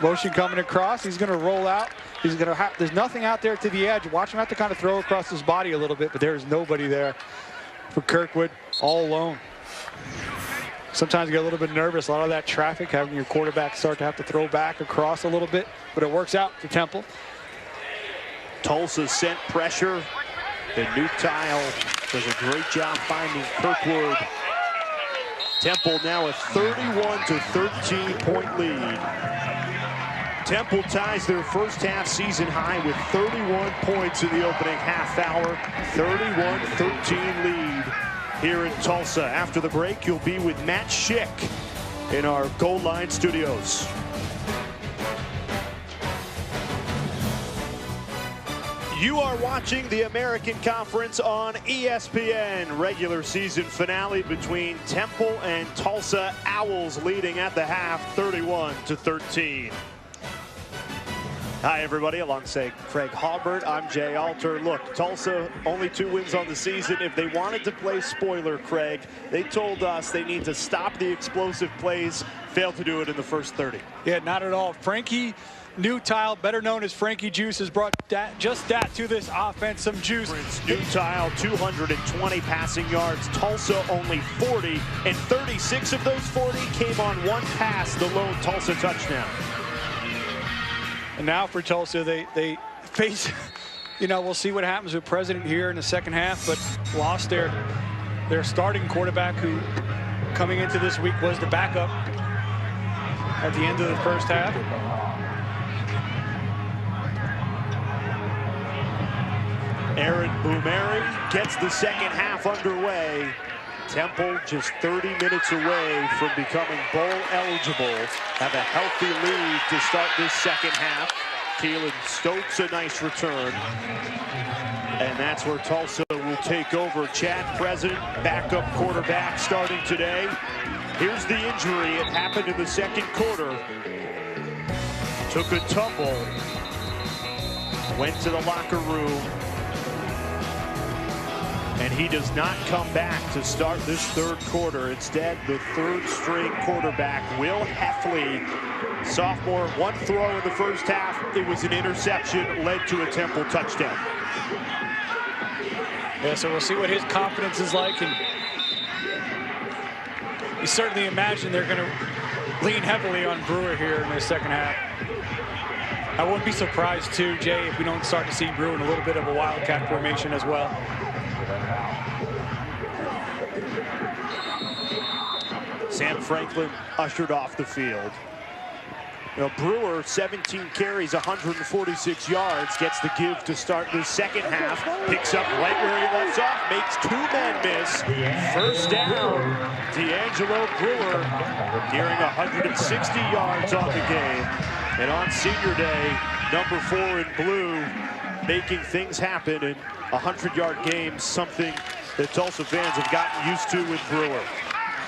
Motion coming across. He's going to roll out. He's going to there's nothing out there to the edge. Watch him have to kind of throw across his body a little bit, but there's nobody there for Kirkwood, all alone. Sometimes you get a little bit nervous. A lot of that traffic, having your quarterback start to have to throw back across a little bit, but it works out for Temple. Tulsa sent pressure. And Nutile does a great job finding Kirkwood. Temple now a 31-13 point lead. Temple ties their first half season high with 31 points in the opening half hour. 31-13 lead here in Tulsa. After the break, you'll be with Matt Schick in our Goal Line studios. You are watching the American Conference on ESPN. Regular season finale between Temple and Tulsa. Owls leading at the half, 31-13. Hi, everybody. Alongside Craig Hawbert, I'm Jay Alter. Look, Tulsa, only 2 wins on the season. If they wanted to play spoiler, Craig, they told us they need to stop the explosive plays. Failed to do it in the first 30. Yeah, not at all. Frankie Nutile, better known as Frankie Juice, has brought just that to this offense, some juice. Nutile, 220 passing yards. Tulsa only 40, and 36 of those 40 came on one pass, the lone Tulsa touchdown. And now for Tulsa, they face, we'll see what happens with President here in the second half, but lost their starting quarterback, who coming into this week was the backup at the end of the first half. Aaron Boumeri gets the second half underway. Temple just 30 minutes away from becoming bowl eligible. Have a healthy lead to start this second half. Keelan Stokes a nice return. And that's where Tulsa will take over. Chad President, backup quarterback, starting today. Here's the injury. It happened in the second quarter. Took a tumble. Went to the locker room. And he does not come back to start this third quarter. Instead, the third-string quarterback, Will Heffley, sophomore, one throw in the first half. It was an interception, led to a Temple touchdown. Yeah, so we'll see what his confidence is like. And you certainly imagine they're going to lean heavily on Brewer here in the second half. I wouldn't be surprised, too, Jay, if we don't start to see Brewer in a little bit of a wildcat formation as well. Sam Franklin ushered off the field. Brewer, 17 carries, 146 yards, gets the give to start the second half. Picks up right where he left off, makes 2 men miss. First down, D'Angelo Brewer, nearing 160 yards on the game. And on senior day, number 4 in blue, making things happen in 100-yard games, something that Tulsa fans have gotten used to with Brewer.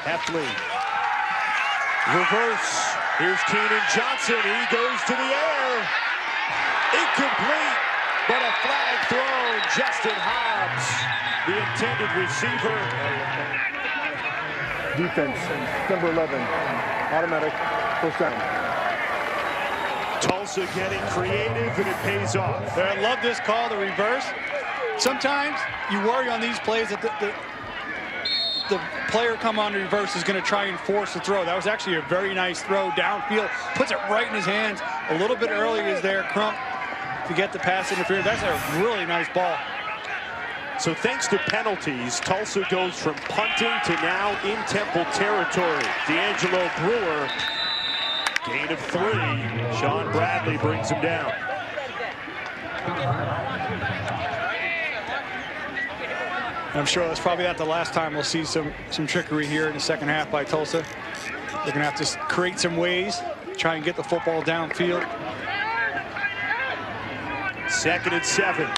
Heffley. Reverse. Here's Keenan Johnson. He goes to the air. Incomplete, but a flag thrown. Justin Hobbs, the intended receiver. Defense, number 11, automatic first down. Tulsa getting creative, and it pays off. I love this call, the reverse. Sometimes you worry on these plays that the player come on reverse is going to try and force the throw. That was actually a very nice throw downfield. Puts it right in his hands. A little bit early is there, Crump, to get the pass interference. That's a really nice ball. So thanks to penalties, Tulsa goes from punting to now in Temple territory. D'Angelo Brewer, gain of 3. Sean Bradley brings him down. I'm sure that's probably not the last time we'll see some trickery here in the second half by Tulsa. They're going to have to create some ways, try and get the football downfield. 2nd and 7.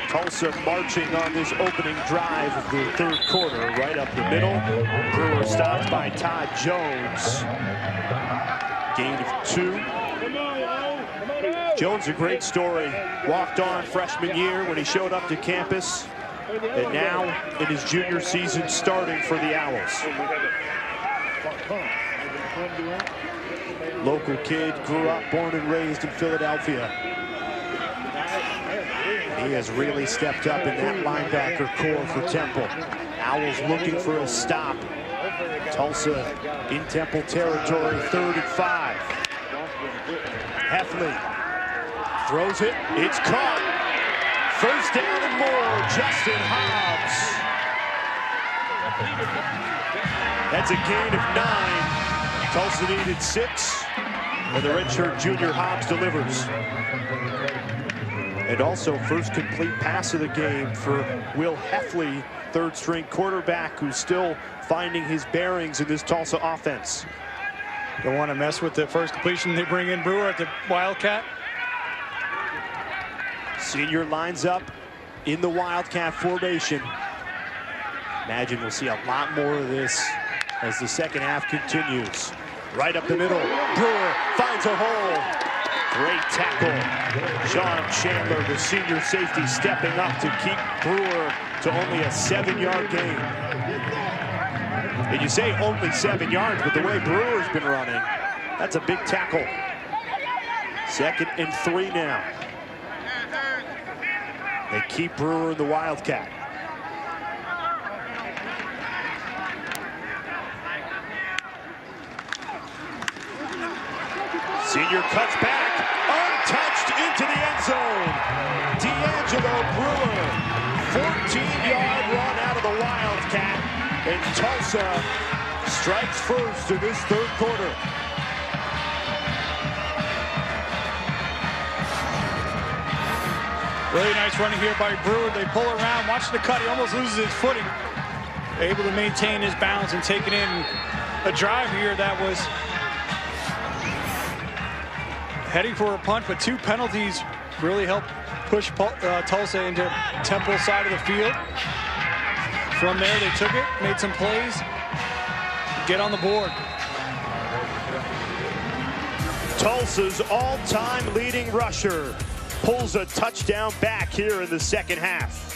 Tulsa marching on this opening drive of the third quarter, right up the middle. Brewer stopped by Todd Jones. Gain of 2. Jones, a great story. Walked on freshman year when he showed up to campus, and now in his junior season starting for the Owls. Local kid, grew up, born and raised in Philadelphia. He has really stepped up in that linebacker core for Temple. Owls looking for a stop. Tulsa in Temple territory, 3rd and 5. Heffley throws it, it's caught. 1st down and more, Justin Hobbs. That's a gain of 9. Tulsa needed 6, and the redshirt junior Hobbs delivers. And also first complete pass of the game for Will Heffley, 3rd string quarterback, who's still finding his bearings in this Tulsa offense. Don't want to mess with the first completion. They bring in Brewer at the Wildcat. Senior lines up in the Wildcat formation. Imagine we'll see a lot more of this as the second half continues. Right up the middle, Brewer finds a hole. Great tackle. Sean Chandler, the senior safety, stepping up to keep Brewer to only a 7-yard gain. And you say only 7 yards, but the way Brewer's been running, that's a big tackle. 2nd and 3 now. They keep Brewer in the Wildcat. Senior cuts back, untouched into the end zone. D'Angelo Brewer, 14-yard run out of the Wildcat, and Tulsa strikes first in this third quarter. Really nice running here by Brewer. They pull around, watch the cut. He almost loses his footing. Able to maintain his balance and taking in a drive here that was heading for a punt, but 2 penalties really helped push Tulsa into Temple side of the field. From there, they took it, made some plays, get on the board. Tulsa's all-time leading rusher pulls a touchdown back here in the second half.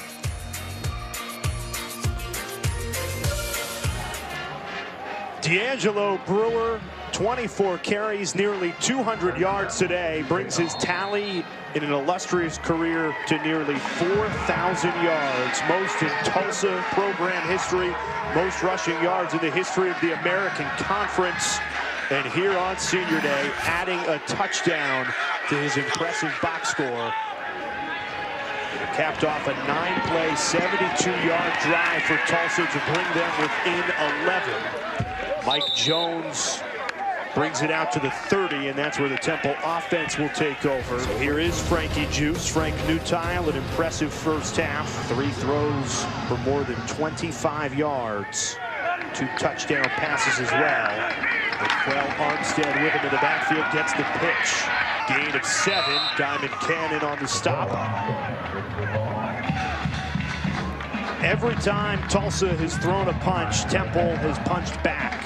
D'Angelo Brewer, 24 carries, nearly 200 yards today, brings his tally in an illustrious career to nearly 4,000 yards, most in Tulsa program history, most rushing yards in the history of the American Conference. And here on Senior Day, adding a touchdown to his impressive box score. Capped off a 9-play, 72-yard drive for Tulsa to bring them within 11. Mike Jones brings it out to the 30, and that's where the Temple offense will take over. So here is Frankie Juice, Frank Nutile, an impressive first half. 3 throws for more than 25 yards. 2 touchdown passes as well. Quell Armstead with him in the backfield, gets the pitch. Gain of 7, Diamond Cannon on the stop. Every time Tulsa has thrown a punch, Temple has punched back.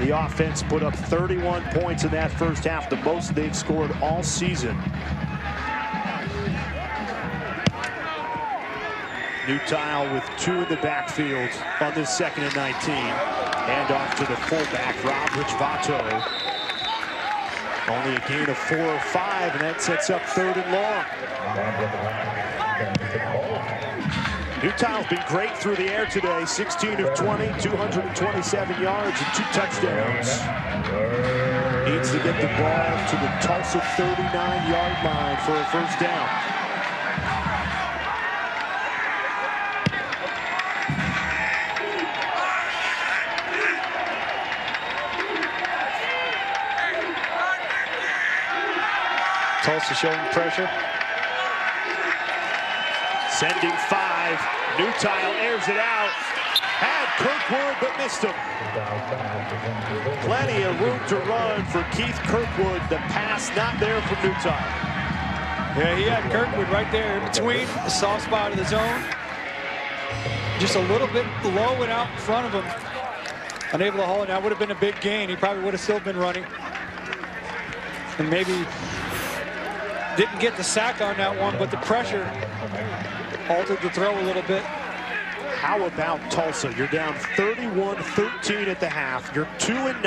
The offense put up 31 points in that first half, the most they've scored all season. Nutile with 2 in the backfield on this 2nd and 19. Hand off to the fullback, Robert Vato. Only a gain of 4 or 5, and that sets up 3rd and long. Nutile's been great through the air today. 16 of 20, 227 yards and 2 touchdowns. Needs to get the ball to the Tulsa 39-yard line for a first down. Tulsa showing pressure. Sending 5. Nutile airs it out. Had Kirkwood, but missed him. Plenty of room to run for Keith Kirkwood. The pass not there for Nutile. Yeah, he had Kirkwood right there in between the soft spot of the zone. Just a little bit low and out in front of him. Unable to haul it. That would have been a big gain. He probably would have still been running. And maybe didn't get the sack on that one, but the pressure altered the throw a little bit. How about Tulsa? You're down 31-13 at the half. You're 2-9,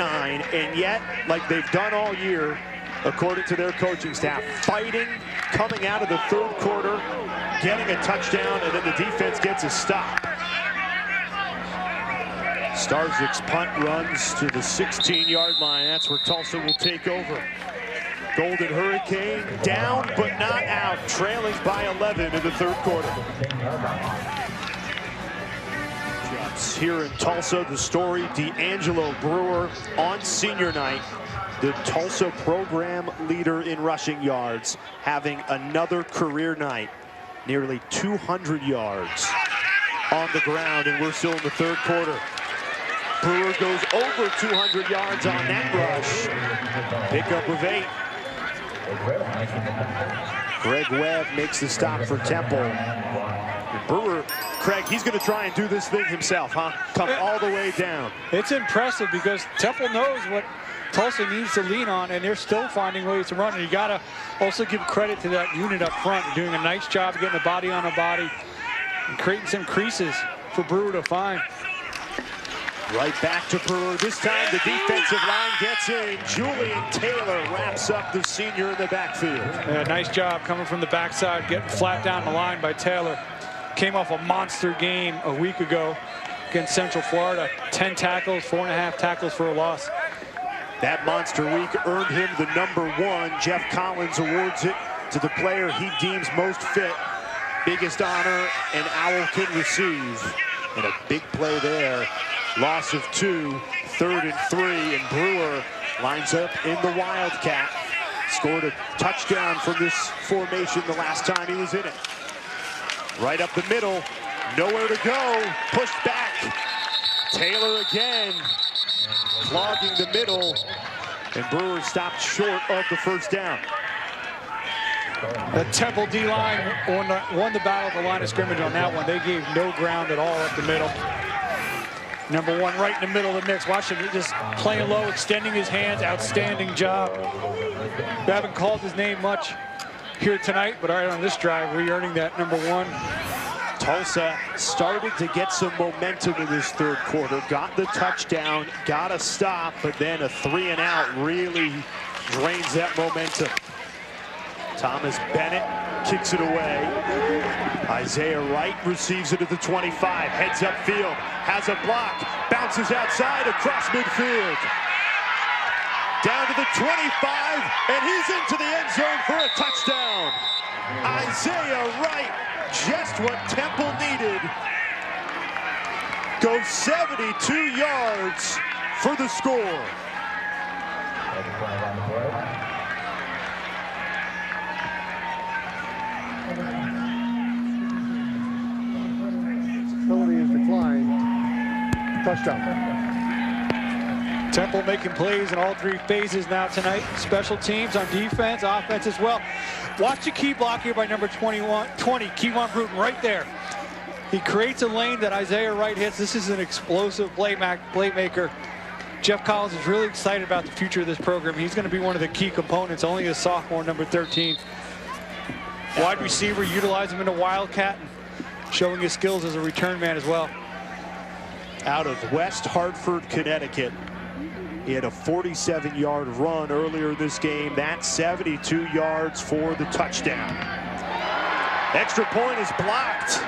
and yet, like they've done all year, according to their coaching staff, fighting, coming out of the third quarter, getting a touchdown, and then the defense gets a stop. Starzik's punt runs to the 16-yard line. That's where Tulsa will take over. Golden Hurricane down but not out, trailing by 11 in the third quarter. Jets here in Tulsa, the story, D'Angelo Brewer on senior night, the Tulsa program leader in rushing yards, having another career night, nearly 200 yards on the ground, and we're still in the third quarter. Brewer goes over 200 yards on that rush. Pickup of 8. Greg Webb makes the stop for Temple. And Brewer, Craig, he's going to try and do this thing himself, huh? Come all the way down. It's impressive because Temple knows what Tulsa needs to lean on, and they're still finding ways to run. And you got to also give credit to that unit up front. They're doing a nice job getting a body on a body and creating some creases for Brewer to find. Right back to Brewer. This time the defensive line gets in. Julian Taylor wraps up the senior in the backfield. Yeah, nice job coming from the backside, getting flat down the line by Taylor. Came off a monster game a week ago against Central Florida. 10 tackles, 4.5 tackles for a loss. That monster week earned him the #1. Jeff Collins awards it to the player he deems most fit. Biggest honor an Owl can receive. And a big play there. Loss of 2, 3rd and 3, and Brewer lines up in the Wildcat. Scored a touchdown from this formation the last time he was in it. Right up the middle, nowhere to go, pushed back. Taylor again, clogging the middle, and Brewer stopped short of the first down. The Temple D-line won the battle at the line of scrimmage on that one. They gave no ground at all up the middle. #1 right in the middle of the mix. Watch him just playing low, extending his hands. Outstanding job. We haven't called his name much here tonight, but right on this drive, re-earning that #1. Tulsa started to get some momentum in this third quarter. Got the touchdown, got a stop, but then a 3 and out really drains that momentum. Thomas Bennett kicks it away. Isaiah Wright receives it at the 25, heads upfield, has a block, bounces outside across midfield. Down to the 25, and he's into the end zone for a touchdown. Isaiah Wright, just what Temple needed. Goes 72 yards for the score. Penalty is declined. Touchdown. Temple making plays in all 3 phases now tonight. Special teams on defense, offense as well. Watch the key block here by number 20, Kevon Bruton right there. He creates a lane that Isaiah Wright hits. This is an explosive playmaker. Jeff Collins is really excited about the future of this program. He's going to be one of the key components, only a sophomore, number 13. Wide receiver, utilize him in a Wildcat, showing his skills as a return man as well. Out of West Hartford, Connecticut. He had a 47-yard run earlier this game. That's 72 yards for the touchdown. Extra point is blocked.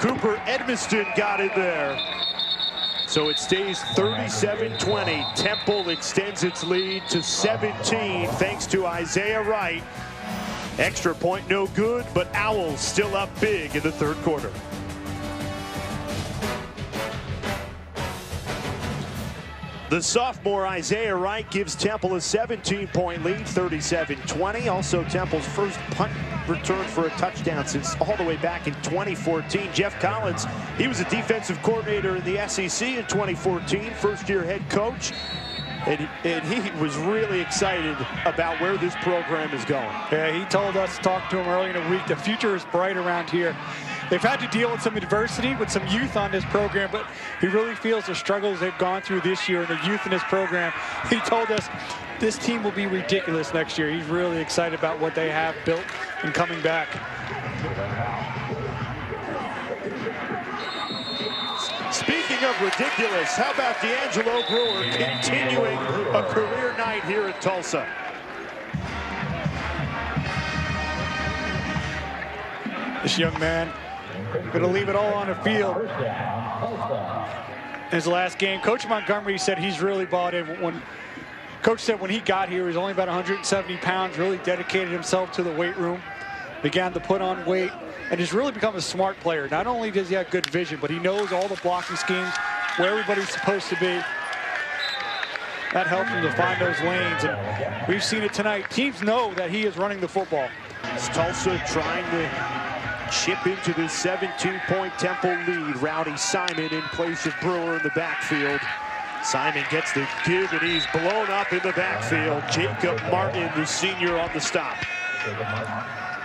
Cooper Edmiston got it there. So it stays 37-20. Temple extends its lead to 17 thanks to Isaiah Wright. Extra point no good, but Owls still up big in the third quarter. The sophomore Isaiah Wright gives Temple a 17-point lead, 37-20. Also Temple's first punt return for a touchdown since all the way back in 2014. Jeff Collins, he was a defensive coordinator in the SEC in 2014, first-year head coach. And he was really excited about where this program is going. Yeah, he told us, talked to him earlier in the week, the future is bright around here. They've had to deal with some adversity with some youth on this program, but he really feels the struggles they've gone through this year and the youth in this program. He told us this team will be ridiculous next year. He's really excited about what they have built and coming back. Speaking of ridiculous, how about D'Angelo Brewer continuing a career night here at Tulsa? This young man going to leave it all on the field. His last game, Coach Montgomery said he's really bought in. When Coach said when he got here, he was only about 170 pounds, really dedicated himself to the weight room, began to put on weight, and has really become a smart player. Not only does he have good vision, but he knows all the blocking schemes, where everybody's supposed to be. That helps him to find those lanes, and we've seen it tonight. Teams know that he is running the football. It's Tulsa trying to chip into this 17-point Temple lead. Rowdy Simon in place of Brewer in the backfield. Simon gets the give, and he's blown up in the backfield. Jacob Martin, the senior, on the stop.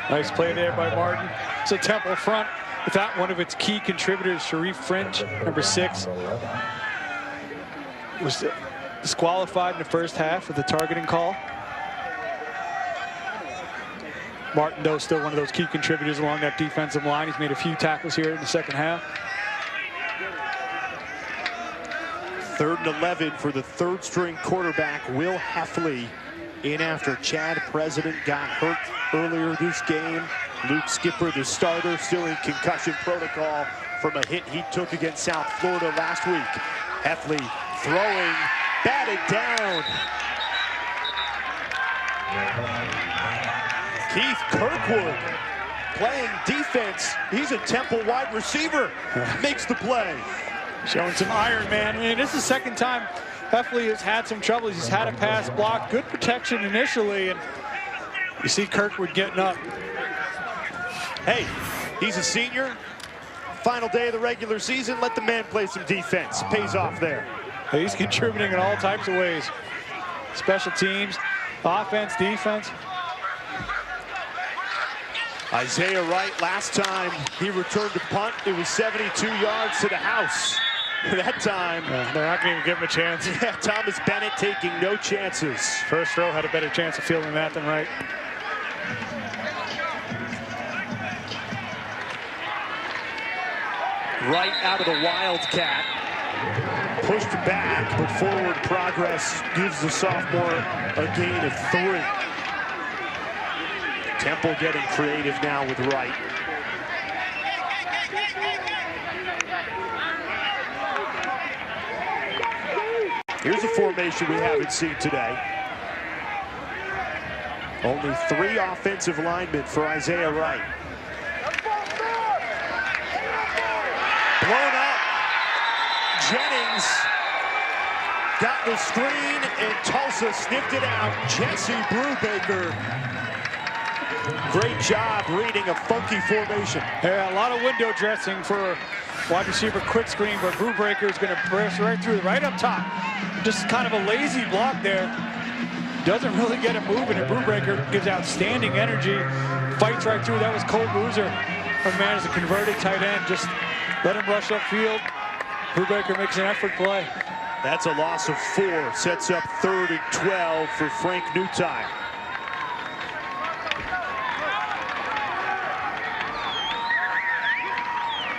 Nice play there by Martin. It's a Temple front without one of its key contributors, Sharif French, number 6. Was disqualified in the first half of the targeting call. Martin, though, still one of those key contributors along that defensive line. He's made a few tackles here in the second half. 3rd and 11 for the third-string quarterback, Will Heffley, in after Chad President got hurt earlier this game. Luke Skipper, the starter, still in concussion protocol from a hit he took against South Florida last week. Heffley throwing, batted down. Keith Kirkwood playing defense. He's a Temple wide receiver. Makes the play. Showing some iron, man. I mean, this is the second time Heffley has had some trouble. He's had a pass block, good protection initially, and you see Kirkwood getting up. Hey, he's a senior. Final day of the regular season. Let the man play some defense. Pays off there. He's contributing in all types of ways. Special teams, offense, defense. Isaiah Wright, last time he returned to punt, it was 72 yards to the house. That time, they're not going to even give him a chance. Yeah, Thomas Bennett taking no chances. First row had a better chance of fielding that than Wright. Wright out of the Wildcat. Pushed back, but forward progress gives the sophomore a gain of 3. Temple getting creative now with Wright. Here's a formation we haven't seen today. Only 3 offensive linemen for Isaiah Wright. Blown up. Jennings got the screen, and Tulsa sniffed it out. Jesse Brubaker. Great job reading a funky formation. Yeah, a lot of window dressing for wide receiver quick screen, but Brubaker is going to press right through, right up top. Just kind of a lazy block there. Doesn't really get it moving, and Brubaker gives outstanding energy. Fights right through. That was Cole Boozer. Our man is a converted tight end. Just let him rush upfield. Brubaker makes an effort play. That's a loss of 4. Sets up 3rd and 12 for Frank Nutile.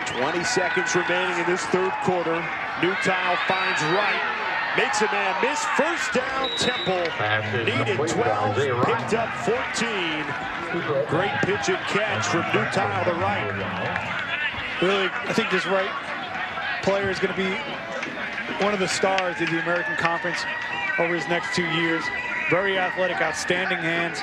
"20 seconds remaining in this 3rd quarter. Nutile finds Wright. Makes a man miss. First down, Temple. Needed 12, picked up 14. Great pitch and catch from Nutile to Wright. Really, I think this Wright player is going to be one of the stars of the American Conference over his next 2 years. Very athletic, outstanding hands.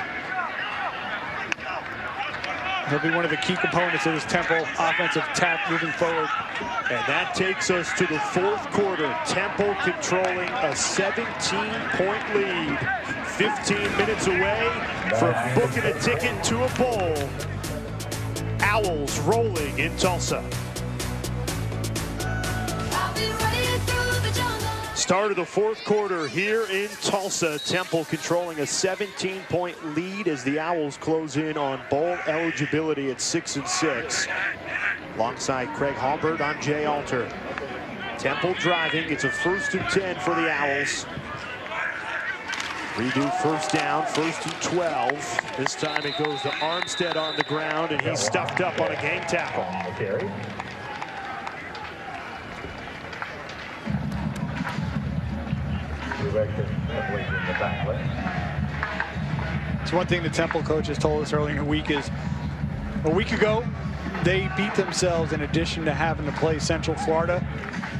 He'll be one of the key components of this Temple offensive attack moving forward. And that takes us to the fourth quarter. Temple controlling a 17-point lead. 15 minutes away from booking a ticket to a bowl. Owls rolling in Tulsa. Start of the fourth quarter here in Tulsa. Temple controlling a 17-point lead as the Owls close in on bowl eligibility at 6-6. Alongside Craig Halbert, I'm Jay Alter. Temple driving. It's a 1st and 10 for the Owls. Redo first down, 1st and 12. This time it goes to Armstead on the ground, and he's stuffed up on a gang tackle. It's one thing the Temple coaches told us earlier in the week is a week ago they beat themselves in addition to having to play Central Florida.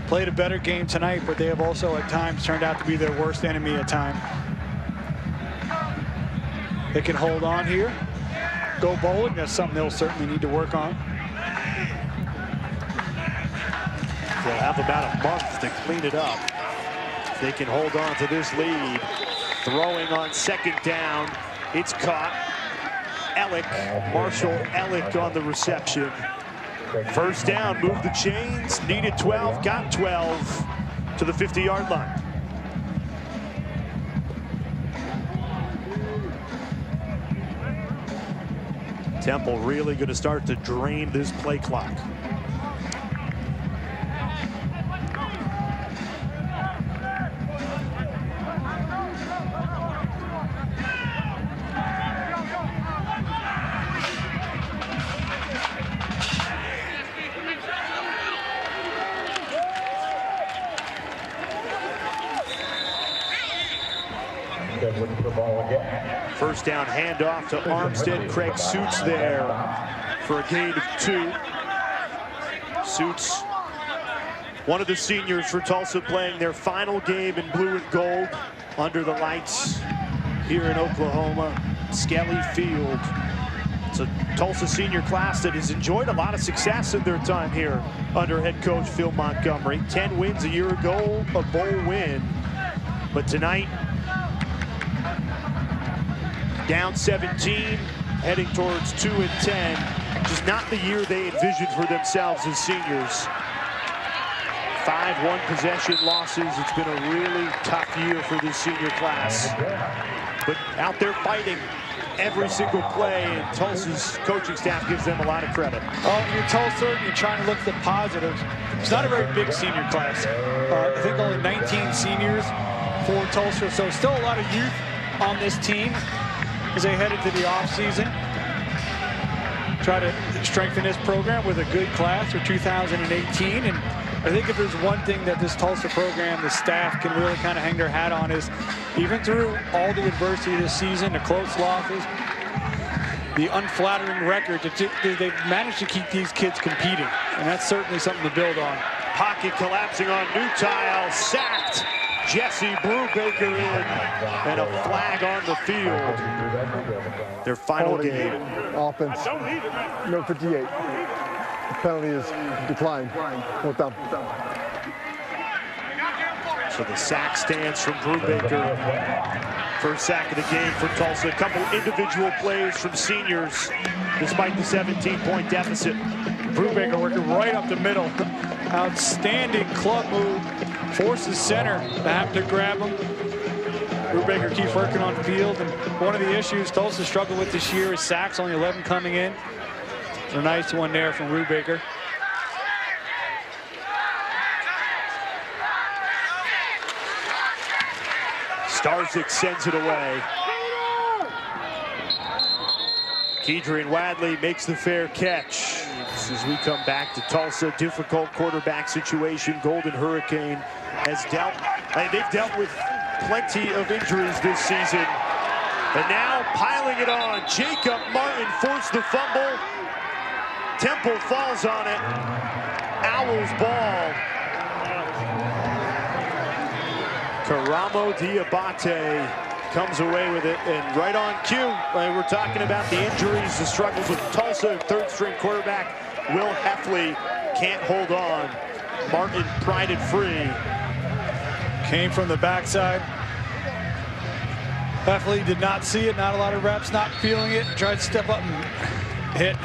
Played a better game tonight, but they have also at times turned out to be their worst enemy at times. They can hold on here, go bowling. That's something they'll certainly need to work on. They'll have about a month to clean it up. If they can hold on to this lead. Throwing on 2nd down. It's caught. Marshall Ellick on the reception. First down, move the chains. Needed 12, got 12 to the 50-yard line. Temple really going to start to drain this play clock. First down handoff to Armstead. Craig Suits there for a gain of 2. Suits, one of the seniors for Tulsa, playing their final game in blue and gold under the lights here in Oklahoma, Skelly Field. It's a Tulsa senior class that has enjoyed a lot of success in their time here under head coach Phil Montgomery. 10 wins a year ago, a bowl win. But tonight, down 17, heading towards 2 and 10. Just not the year they envisioned for themselves as seniors. 5 one-possession losses. It's been a really tough year for this senior class. But out there fighting every single play, and Tulsa's coaching staff gives them a lot of credit. Oh, you're Tulsa, you're trying to look at the positives. It's not a very big senior class. I think only 19 seniors for Tulsa, so still a lot of youth on this team as they head into the offseason. Try to strengthen this program with a good class for 2018. And I think if there's one thing that this Tulsa program, the staff can really kind of hang their hat on is even through all the adversity this season, the close losses, the unflattering record, they've managed to keep these kids competing. And that's certainly something to build on. Pocket collapsing on Nutile, sacked. Jesse Brubaker in, and a flag on the field. Their final game. Offense, number 58. The penalty is declined. Fourth down. So the sack stands from Brubaker. First sack of the game for Tulsa. A couple individual plays from seniors, despite the 17-point deficit. Brubaker working right up the middle. Outstanding club move. Forces center to have to grab him. Brubaker keeps working on the field, and one of the issues Tulsa struggled with this year is sacks, only 11 coming in. So a nice one there from Brubaker. Starzik sends it away. Kedrian Wadley makes the fair catch. As we come back to Tulsa, difficult quarterback situation. Golden Hurricane has they've dealt with plenty of injuries this season. And now piling it on. Jacob Martin forced the fumble. Temple falls on it. Owls ball. Karamo Diabate comes away with it, and right on cue. We're talking about the injuries, the struggles with Tulsa. 3rd-string quarterback Will Heffley can't hold on. Martin pried it free. Came from the backside. Definitely did not see it, not a lot of reps, not feeling it. Tried to step up and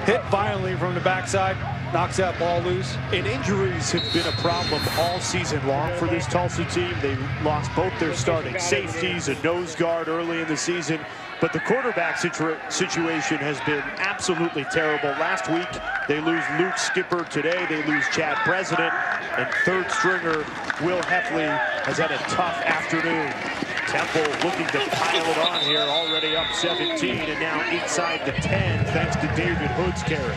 hit violently from the backside. Knocks that ball loose. And injuries have been a problem all season long for this Tulsa team. They lost both their starting safeties, a nose guard early in the season. But the quarterback situation has been absolutely terrible. Last week, they lose Luke Skipper. Today, they lose Chad President. And third stringer, Will Heffley, has had a tough afternoon. Temple looking to pile it on here, already up 17, and now inside the 10, thanks to David Hood's carry.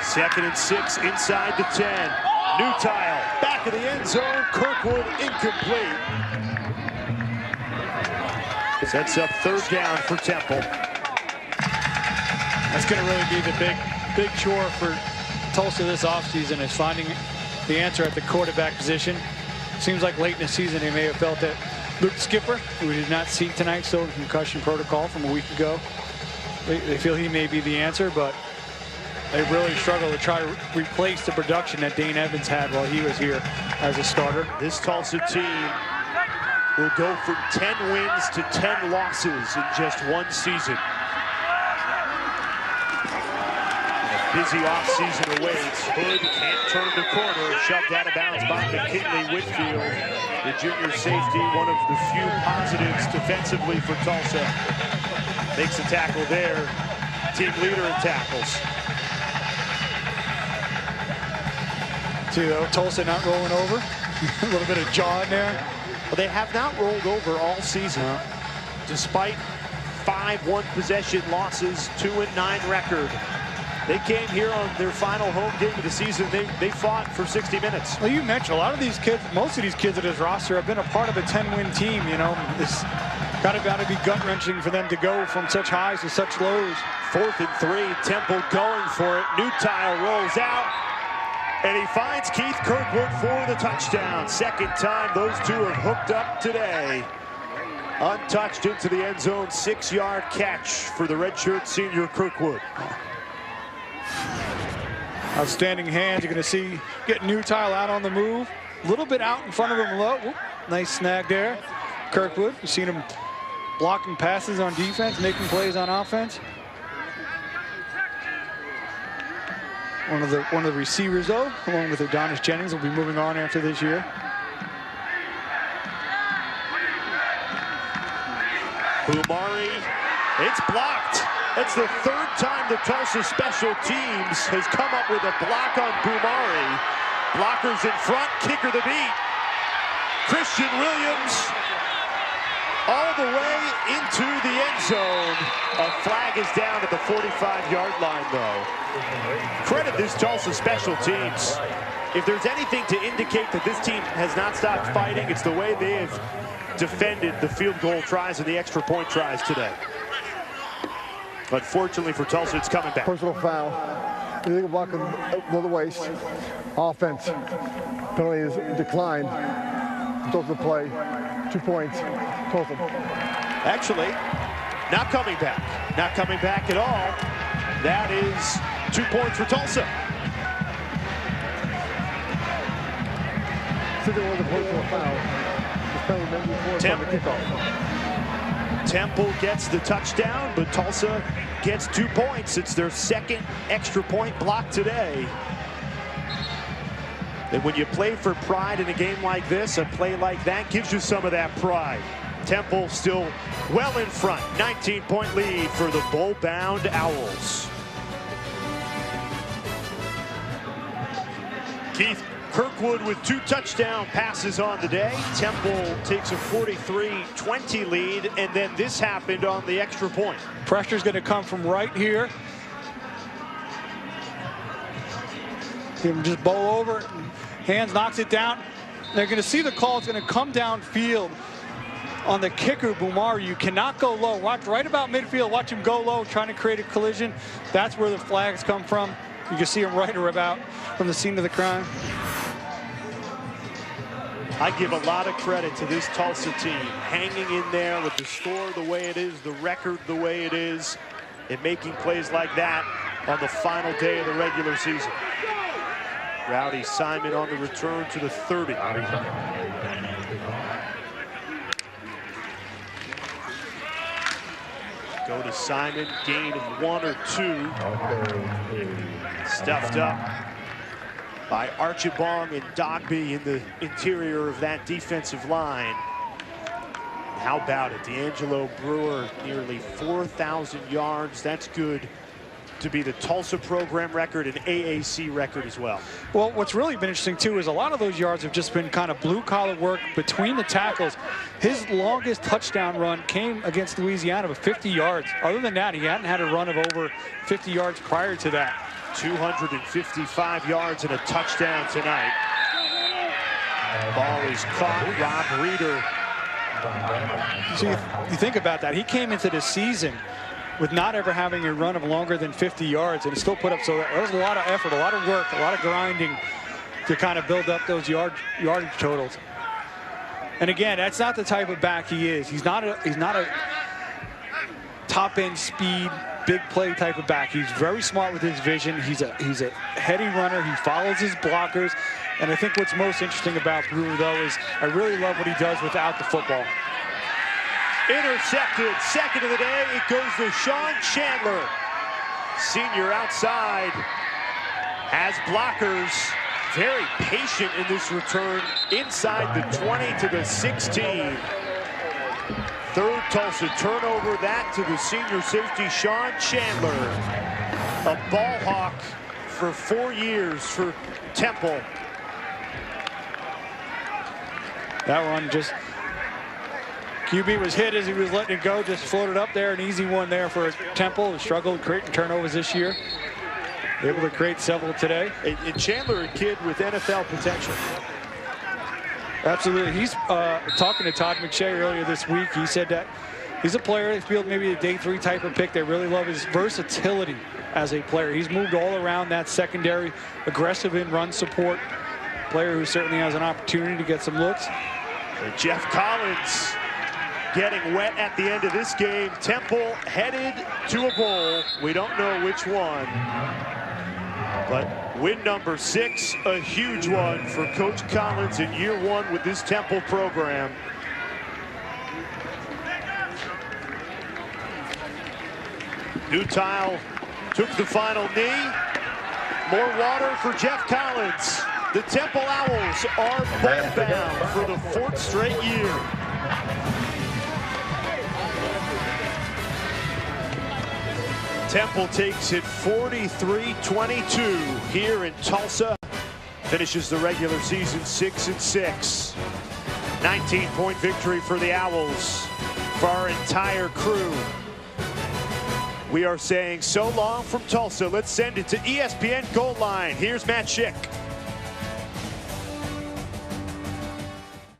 Second and 6 inside the 10. Nutile back of the end zone. Kirkwood incomplete. Sets up third down for Temple. That's going to really be the big chore for Tulsa this offseason, is finding the answer at the quarterback position. Seems like late in the season they may have felt that Luke Skipper, who we did not see tonight, still in concussion protocol from a week ago, they feel he may be the answer, but they really struggle to try to replace the production that Dane Evans had while he was here as a starter. This Tulsa team will go from 10 wins to 10 losses in just one season. A busy offseason awaits. Hood can't turn the corner. Shoved out of bounds by McKinley Whitfield, the junior safety, one of the few positives defensively for Tulsa. Makes a tackle there. Team leader in tackles. Tulsa not rolling over. A little bit of jaw in there. Well, they have not rolled over all season. Despite 5 one-possession losses, 2-9 record. They came here on their final home game of the season. They fought for 60 minutes. Well, you mentioned a lot of these kids, most of these kids at his roster have been a part of a 10-win team. You know, it's got to be gut-wrenching for them to go from such highs to such lows. 4th and 3, Temple going for it. Nutile rolls out. And he finds Keith Kirkwood for the touchdown. Second time those two have hooked up today. Untouched into the end zone, 6-yard catch for the redshirt senior Kirkwood. Outstanding hands. You're going to see get Nutile out on the move. A little bit out in front of him low. Whoop, nice snag there. Kirkwood, we've seen him blocking passes on defense, making plays on offense. One of the receivers, though, along with Adonis Jennings, will be moving on after this year. Umari, it's blocked. That's the 3rd time the Tulsa special teams has come up with a block on Umari. Blockers in front, kicker the beat. Christian Williams all the way into the end zone. A flag is down at the 45-yard line, though. Credit this Tulsa special teams. If there's anything to indicate that this team has not stopped fighting, it's the way they have defended the field goal tries and the extra point tries today. But fortunately for Tulsa, it's coming back. Personal foul. Illegal blocking below the waist. Offense. Penalty is declined. Tulsa play. 2 points. Tulsa. Actually, not coming back. Not coming back at all. That is 2 points for Tulsa. Temple gets the touchdown, but Tulsa gets 2 points. It's their 2nd extra point block today. And when you play for pride in a game like this, a play like that gives you some of that pride. Temple still well in front. 19-point lead for the bowl-bound Owls. Keith Kirkwood with 2 touchdown passes on the day. Temple takes a 43-20 lead, and then this happened on the extra point. Pressure's going to come from right here. He can just bowl over it. Hands knocks it down. They're going to see the call. It's going to come downfield on the kicker, Boomer, you cannot go low. Watch right about midfield. Watch him go low, trying to create a collision. That's where the flags come from. You can see him right or about from the scene of the crime. I give a lot of credit to this Tulsa team, hanging in there with the score the way it is, the record the way it is, and making plays like that on the final day of the regular season. Rowdy Simon on the return to the 30. Go to Simon, gain of 1 or 2. Stuffed up by Archibong and Dogby in the interior of that defensive line. How about it? D'Angelo Brewer, nearly 4,000 yards. That's good to be the Tulsa program record and AAC record as well. Well, what's really been interesting, too, is a lot of those yards have just been kind of blue-collar work between the tackles. His longest touchdown run came against Louisiana with 50 yards. Other than that, he hadn't had a run of over 50 yards prior to that. 255 yards and a touchdown tonight. Ball is caught. Rob Reeder. So you think about that. He came into the season with not ever having a run of longer than 50 yards, and he still put up, so that was a lot of effort, a lot of work, a lot of grinding to kind of build up those yardage totals. And again, that's not the type of back he is. He's not a top-end speed, big play type of back. He's very smart with his vision. He's a heady runner. He follows his blockers. And I think what's most interesting about Brewer, though, is I really love what he does without the football. Intercepted, second of the day. It goes to Sean Chandler. Senior outside, has blockers. Very patient in this return, inside the 20 to the 16. Third Tulsa turnover, that to the senior safety, Sean Chandler. A ball hawk for 4 years for Temple. That one just, QB was hit as he was letting it go, just floated up there, an easy one there for Temple, who struggled creating turnovers this year. Able to create several today. And Chandler, a kid with NFL potential. Absolutely. He's talking to Todd McShay earlier this week. He said that he's a player they feel maybe a day 3 type of pick. They really love his versatility as a player. He's moved all around that secondary, aggressive in run support. Player who certainly has an opportunity to get some looks. And Jeff Collins getting wet at the end of this game. Temple headed to a bowl. We don't know which one. But win number 6, a huge one for Coach Collins in year 1 with this Temple program. Nutile took the final knee. More water for Jeff Collins. The Temple Owls are bowl bound for the 4th straight year. Temple takes it 43-22 here in Tulsa. Finishes the regular season 6-6. 19-point victory for the Owls, for our entire crew. We are saying so long from Tulsa. Let's send it to ESPN Gold Line. Here's Matt Schick.